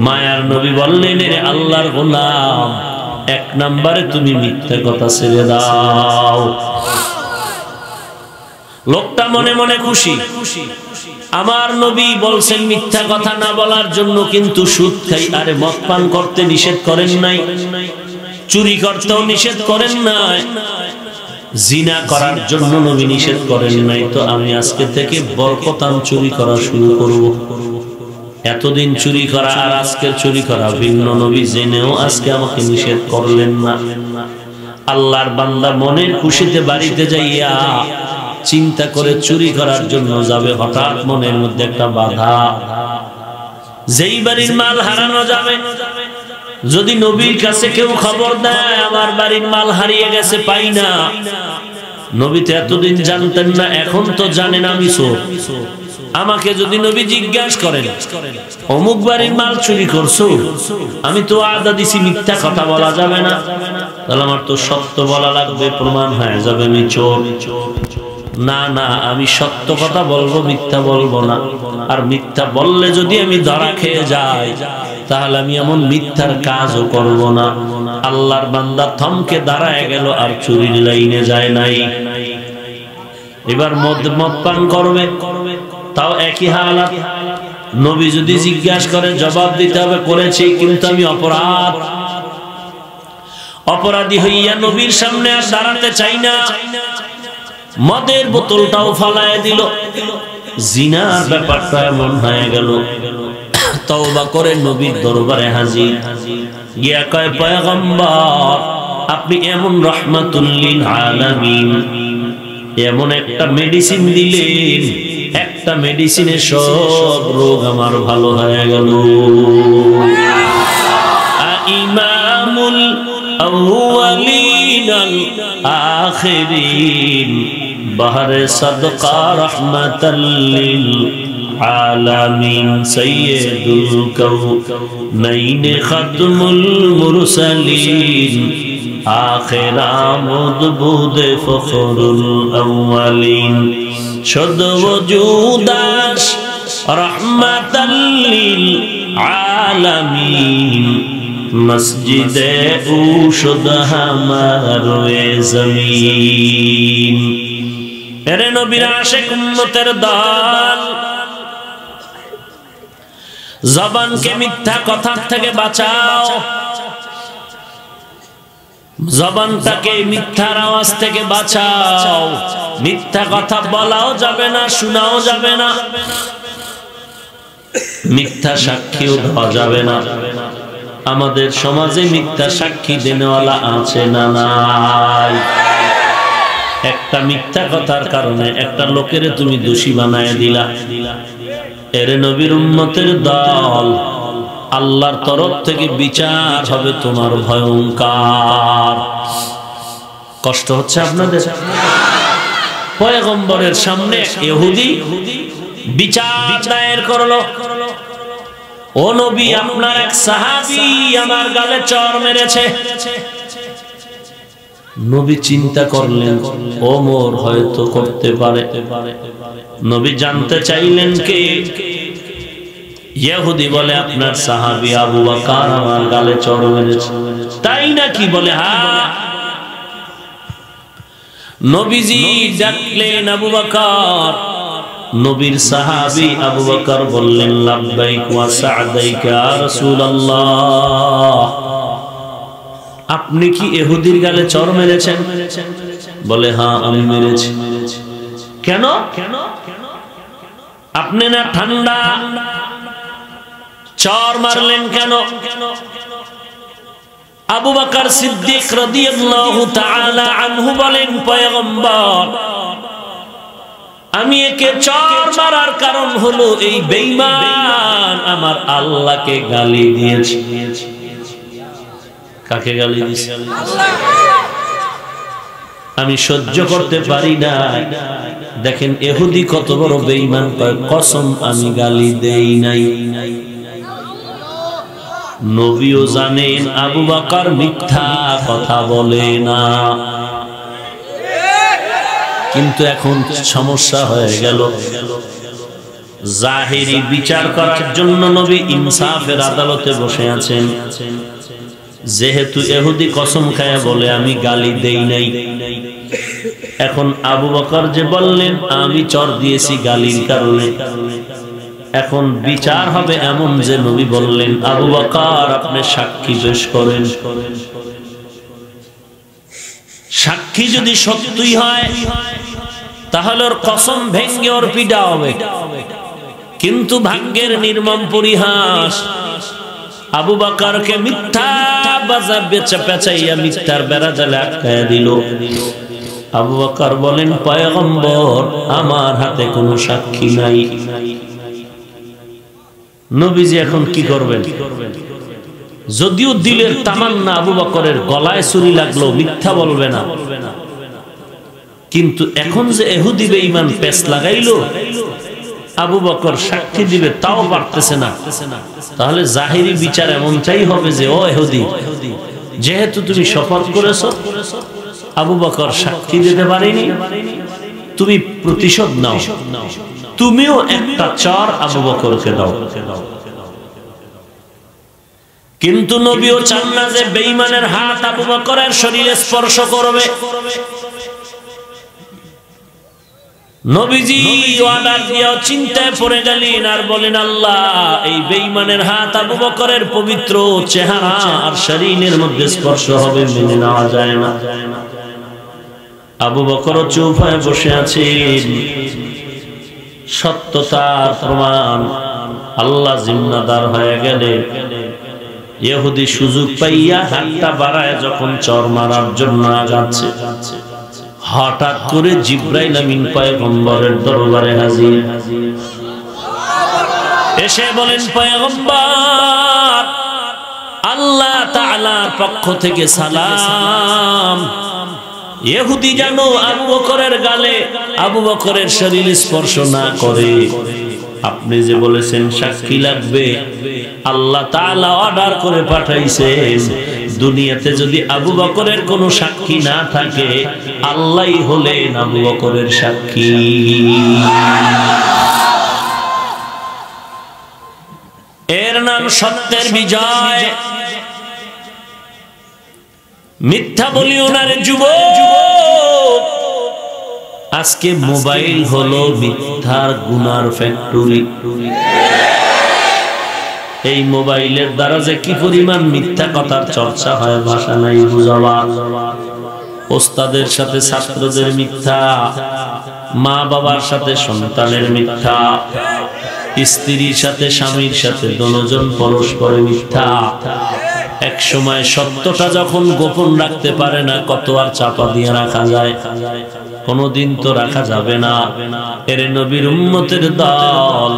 মায়ার নবী বললেন, রে আল্লাহর গোলাম, এক নম্বরে তুমি মিথ্যা কথা ছেড়ে দাও। লোকটা মনে মনে খুশি। আমার নবী বলছেন মিথ্যা কথা না বলার জন্য, কিন্তু সুদ খাই আরে মদ পান করতে নিষেধ করেন নাই, চুরি করতেও নিষেধ করেন নাই, জিনা করার জন্য নবী নিষেধ করেন নাই। তো আমি আজকে থেকে বরকতান চুরি করা শুরু করব। এতদিন চুরি করা আর আজকের চুরি করা ভিন্ন। নবী জেনেও আজকে আমাকে নিষেধ করলেন না। আল্লাহর বান্দা মনের খুশিতে বাড়িতে যাইয়া চিন্তা করে চুরি করার জন্য যাবে, হঠাৎ মনের মধ্যে একটা বাধা। যেই বাড়ির মাল হারানো যাবে, যদি নবীর কাছে কেউ খবর দেয় আমার বাড়ির মাল হারিয়ে গেছে, পাই না, নবী তো এতদিন জানতেন না, এখন তো জানেন আমি চোর। আমাকে যদি নবী জিজ্ঞাসা করেন, অমুক বাড়ির মাল চুরি করছো, আমি তো আদা দিছি, মিথ্যা কথা বলা যাবে না, তাহলে আমার তো সত্য বলা লাগবে, প্রমাণ হয়ে যাবে আমি চোর। না না, আমি সত্য কথা বলবো, মিথ্যা বলবো না। আর মিথ্যা বললে যদি আমি ধরা খেয়ে যাই, তাহলে আমি এমন মিথ্যার কাজও করব না। আল্লাহর বান্দা থমকে দাঁড়ায় গেল, আর চুরির লাইনে যায় নাই। এবার মদ পান করবে, তাও একই হালাত। নবী যদি জিজ্ঞাসা করে, জবাব দিতে হবে করেছি, কিন্তু আমি অপরাধী হইয়া নবীর সামনে আর দাঁড়াতে চাই না। মদের বোতলটাও ফালায় দিল। জিনার ব্যাপারটা এমন হয়ে গেল। তওবা করে নবীর দরবারে হাজির, গিয়া কয়, পয়গম্বর, আপনি এমন রাহমাতুল লিল আলামিন, এমন একটা মেডিসিন দিলেন, একটা মেডিসিনে সব রোগ আমার ভালো হয়ে গেল। ইমামুল আউয়ালিন আল আখিরিন, বাহরে সাদকা রাহমাতাল লিল আলামিন সাইয়্যিদুল কাউনাইন খাতমুল মুরসালিন আখির আমদ বুদে ফখরুল আউয়ালিন শুদ ওজুদাস রহমাতাল লিল আলামিন মসজিদে উশুদ হামারে জমিন। এরে নবীর আশিক উম্মতের দল, জবানকে মিথ্যা কথা থেকে বাঁচাও, জবানটাকে মিথ্যার আওয়াজ থেকে বাঁচাও। মিথ্যা কথা বলাও যাবে না, শোনাও যাবে না, মিথ্যা সাক্ষীও দেওয়া যাবে না। আমাদের সমাজে মিথ্যা সাক্ষী দেনেওয়ালা আছে না নাই? একটা মিথ্যা কথার কারণে একটা লোকের তুমি দোষী বানায় দিলা। এরে নবীর উম্মতের দল, আল্লাহর তরফ থেকে বিচার হবে তোমার ভয়ঙ্কর। কষ্ট হচ্ছে আপনাদের? পয়গম্বরের সামনে ইহুদি বিচার দায়ের করলো, ও নবী আপনার এক সাহাবী আমার গালে চড় মেরেছে। নবী চিন্তা করলেন ওমর হয়তো করতে পারে। নবী জানতে চাইলেন কে? ইহুদি বলে আপনার সাহাবী আবু বকর আমার গালে চড় মেরেছে। তাই নাকি? বলে হ্যাঁ। নবীজি ডাকলেন আবু বকর। নবীর সাহাবী আবু বকর বললেন লাব্বাইক ওয়া সা'দাইকা ইয়া রাসূলুল্লাহ, আপনি কি ইহুদির গালে চড় মেরেছেন? বলে হ্যাঁ আমি মেরেছি। কেন? আপনি না ঠান্ডা, চড় মারলেন কেন? আবু বকর সিদ্দিক রাদিয়াল্লাহু তাআলা আনহু বলেন পয়গম্বর, আমি একে চড় মারার কারণ হলো এই বেঈমান আমার আল্লাহকে গালি দিয়েছে। কাকে গালি দিয়েছে? আমি সহ্য করতে পারি না। দেখেন ইহুদি কত বড় বেঈমান, কসম আমি গালি দেই নাই। নবীও জানেন আবু বকর মিথ্যা কথা বলে না, কিন্তু এখন সমস্যা হয়ে গেল। জাহিরি বিচার করার জন্য নবী ইনসাফের আদালতে বসে আছেন। যেহেতু ইহুদি কসম খায়া বলে আমি গালি দেই নাই, এখন আবু বকর যে বললেন আমি চড় দিয়েছি গালির কারণে, এখন বিচার হবে এমন যে নবী বললেন আবু বকর আপনি সাক্ষী পেশ করেন। সাক্ষী যদি সত্যই হয় তাহলে ওর কসম ভেঙ্গে ওর পিটা হবে। কিন্তু ভাগ্যের নির্মম পরিহাস, আবু বকরকে মিথ্যা বাজা বেচা পেঁচাইয়া মিথ্যার বেড়া জালে আটকায়া দিল। আবু বকর বলেন পয়গম্বর আমার হাতে কোনো সাক্ষী নাই। নবীজি এখন কি করবেন? যদিও দিলের তামান্না আবু বকরের গলায় ছুরি লাগলো মিথ্যা বলবে না, কিন্তু এখন যে ইহুদি বেঈমান পেশ লাগাইলো আবু বকর সাক্ষী দিবে তাও পারতেছে না। তাহলে জাহিরি বিচার এমনটাই হবে যে ও ইহুদি, যেহেতু তুমি শপথ করেছো আবু বকর সাক্ষী দিতে পারেনি, তুমি প্রতিশোধ নাও, তুমিও একটা চড় আবু বকরকে দাও। কিন্তু নবীও চান না যে বেঈমানের হাত আবু বকরের শরীরে স্পর্শ করবে। নবীজি ওয়াদার দিয়েও চিন্তায় পড়ে গেলেন আর বলেন আল্লাহ এই বেঈমানের হাত আবু বকরের পবিত্র চেহারা আর শরীরের মধ্যে স্পর্শ হবে, মেনে নেওয়া যায় না। আবু বকর চুপ হয়ে বসে আছেন। সত্যতার প্রমাণ আল্লাহ জিম্মাদার হয়ে গেলে ইহুদি সুযোগ পাইয়া হাতটা বাড়ায় যখন চর মারার জন্য আগাচ্ছে, হঠাৎ করে জিবরাইল আমিন পয়গম্বরের দরবারে হাজির। এসে বলেন পয়গম্বর আল্লাহ তাআলার পক্ষ থেকে সালাম, ইহুদি যেন আবু বকরের গালে আবু বকরের শরীর স্পর্শ না করে। আপনি যে বলেছেন সাক্ষী লাগবে, আল্লাহ তাআলা অর্ডার করে পাঠাইছেন দুনিয়াতে যদি আবু বকরের কোনো সাক্ষী না থাকে, আল্লাহই হলেন আবু বকরের সাক্ষী। এর নাম সত্যের বিজয়। মিথ্যা বলিও না রে যুবক। আজকে মোবাইল হলো মিথ্যার গুনার ফ্যাক্টরি। এই মোবাইলের দ্বারা যে কি পরিমাণ মিথ্যা কথার চর্চা হয় ভাষা নাই বুঝাবা। ওস্তাদের সাথে ছাত্রদের মিথ্যা, মা বাবার সাথে সন্তানের মিথ্যা, স্ত্রীর সাথে স্বামীর সাথে দুজন পরস্পরে মিথ্যা। এক সময় সত্যটা যখন গোপন রাখতে পারে না, কত আর চাপা দিয়ে রাখা যায়? কোনদিন তো রাখা যাবে না। এর নবীর উম্মতের দল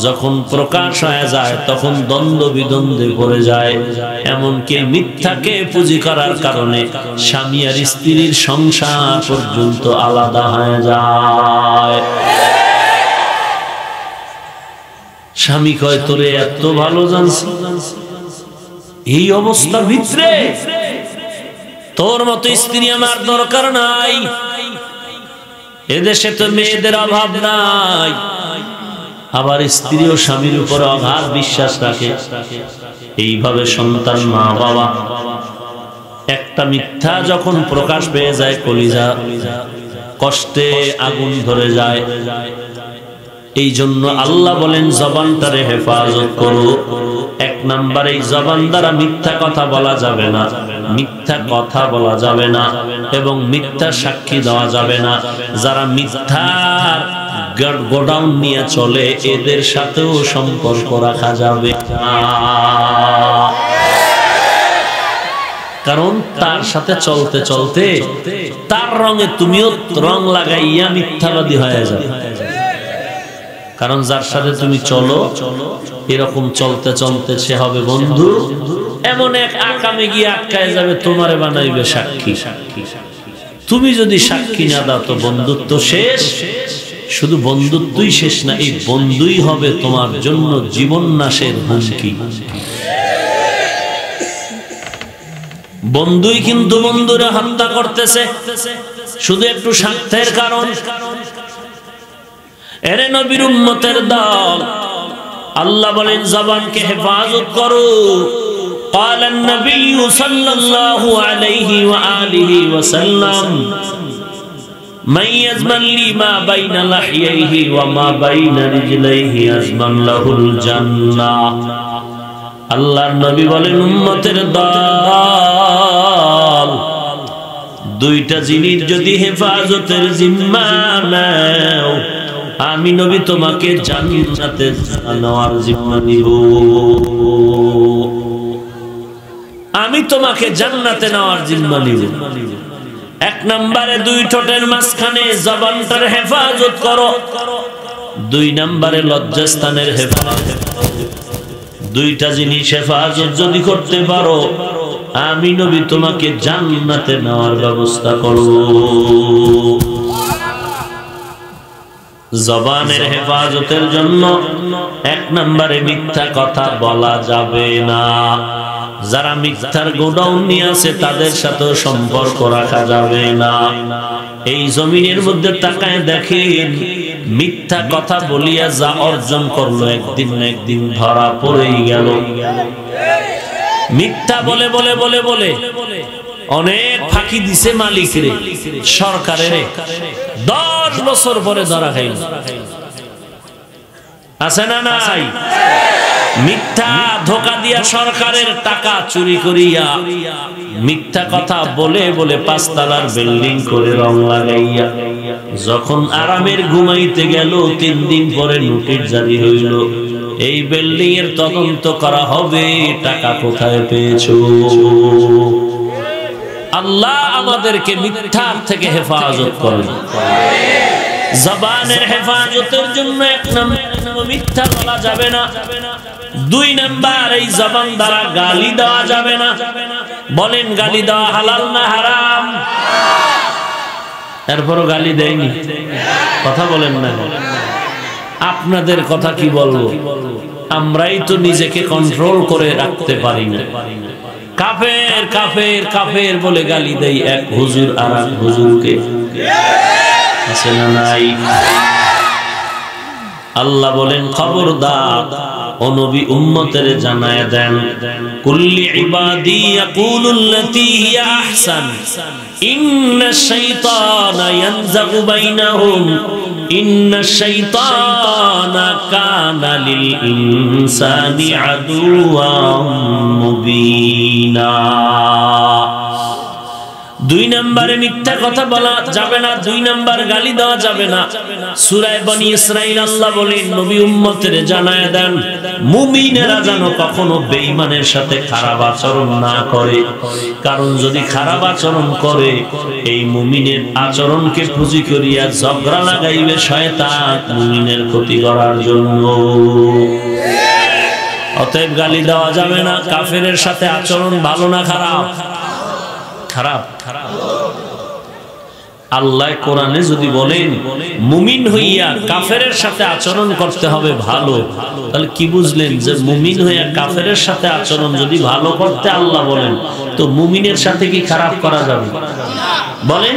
যখন প্রকাশ হয়ে যায় তখন দ্বন্দ্ব বিদ্বন্দ্বে পড়ে যায়। এমনকি মিথ্যাকে পুঁজি করার কারণে স্বামী আর স্ত্রীর সংসার পর্যন্ত আলাদা হয়ে যায়। স্বামী কয় তোরে এত ভালো জানছি, এই অবস্থার ভিতরে তোর মতো স্ত্রী আমার দরকার নাই। এদেশে তো মেয়েদের অভাব নাই। আবার স্ত্রী ও স্বামীর উপর অগাধ বিশ্বাস রাখে। এইভাবে সন্তান, মা বাবা, একটা মিথ্যা যখন প্রকাশ পেয়ে যায় কলিজা কষ্টে আগুন ধরে যায়। এই জন্য আল্লাহ বলেন জবানটারে হেফাজত করো। এক নাম্বার, এই জবান দ্বারা মিথ্যা কথা বলা যাবে না, মিথ্যা কথা বলা যাবে না এবং মিথ্যা সাক্ষী দেওয়া যাবে না। যারা মিথ্যার গোডাউন নিয়ে চলে এদের সাথেও সম্পর্ক রাখা যাবে না, কারণ তার সাথে চলতে চলতে তার রঙে তুমিও রং লাগাইয়া মিথ্যাবাদী হয়ে যাবে। কারণ যার সাথে তুমি চলো এরকম চলতে চলতে সে হবে বন্ধু, এমন এক আকামে গিয়ে আটকায় যাবে, তোমারে বানাইবে সাক্ষী। তুমি যদি সাক্ষী না দাও তো বন্ধুত্ব শেষ। শুধু বন্ধুত্বই শেষ না, এই বন্ধুই হবে তোমার জন্য জীবন নাশের হুমকি। বন্ধুই কিন্তু বন্ধুরা হত্যা করতেছে শুধু একটু স্বার্থের কারণ। এরে নবীর উম্মতের দল, আল্লাহ বলেন জবানকে হেফাজত করো। قال النبي صلى الله عليه وآله وسلم من يزمن لي ما بين لحييه وما بين رجليه يزمن له الجنة। আল্লাহর নবী বলেন উম্মতের দল, দুইটা জিনিস যদি হেফাজতের জিম্মা নাও, আমি নবী তোমাকে জান্নাতে নেওয়ার জিম্মা নিব। আমি তোমাকে জান্নাতে নেওয়ার জিম্মা নিব। এক নম্বরে দুই ঠোঁটের মাঝখানে জবানটার হেফাজত করো। দুই নম্বরে লজ্জাস্থানের হেফাজত। দুইটা জিনিস হেফাজত যদি করতে পারো, আমি নবী তোমাকে জান্নাতে নেওয়ার ব্যবস্থা করব। জবানের হেফাজতের জন্য এক নম্বরে মিথ্যা কথা বলা যাবে না। যারা মিথ্যার গোডাউন নিয়ে আছে তাদের সাথে সম্পর্ক রাখা যাবে না। এই জমিনের মধ্যে তাকায় দেখেন, মিথ্যা কথা বলিয়া যা অর্জন করলো একদিন না একদিন ধরা পড়েই গেল। মিথ্যা বলে বলে বলে বলে অনেক ফাঁকি দিছে মালিকরে, সরকারের 10 বছর পরে ধরা খাইল। আছে না নাই? মিথ্যা ধোকা দিয়া সরকারের টাকা চুরি করিয়া মিথ্যা কথা বলে বলে 5 তলার বিল্ডিং করে রং লাগাইয়া যখন আরামের ঘুমাইতে গেল 3 দিন পরে নোটিশ জারি হইল, এই বিল্ডিং এর তদন্ত করা হবে, টাকা কোথায় পেয়েছো। আল্লাহ আমাদেরকে মিথ্যার থেকে হেফাজত করেন। জবানের হেফাজতের জন্য এক নম্বর মিথ্যা বলা যাবে না। 2 নাম্বার, এই জবান দ্বারা গালি দেওয়া যাবে না। বলেন গালি দেওয়া হালাল না হারাম? এরপরও গালি দেয়নি, কথা বলেন না। আপনাদের কথা কি বলবো, আমরাই তো নিজেকে কন্ট্রোল করে রাখতে পারি না। কাফের কাফের কাফের বলে গালি দেই এক হুজুর আর এক হুজুরকে, আছে না নাই? আল্লাহ বলেন খবরদার ও নবী উম্মতের জানায়া দেন, কুল্লি ইবাদি ইয়াকুলুল্লাতী হিয়া আহসান ইন্নাশ শাইতানা ইয়ানযাগু বাইনাহুম ইন্নাশ শাইতানা কানা লিল ইনসানি আদুওয়াম মুবিনা। 2 নম্বরে মিথ্যা কথা বলা যাবে না, 2 নম্বর গালি দেওয়া যাবে না। সূরা বনী ইসরাঈল আল্লাহ বলেন নবী উম্মতের জানায়া দেন, মুমিনেরা যেন কখনো বেঈমানের সাথে খারাপ আচরণ না করে, কারণ যদি খারাপ আচরণ করে এই মুমিনের আচরণকে পুঁজি করিয়া ঝগড়া লাগাইবে শয়তান মুমিনের ক্ষতি করার জন্য। অতএব গালি দেওয়া যাবে না। কাফেরের সাথে আচরণ ভালো না খারাপ? খারাপ। আল্লাহ কোরআনে যদি বলেন মুমিন হইয়া কাফেরের সাথে আচরণ করতে হবে ভালো, তাহলে কি বুঝলেন যে মুমিন হইয়া কাফেরের সাথে আচরণ যদি ভালো করতে আল্লাহ বলেন, তো মুমিনের সাথে কি খারাপ করা যাবে? বলেন।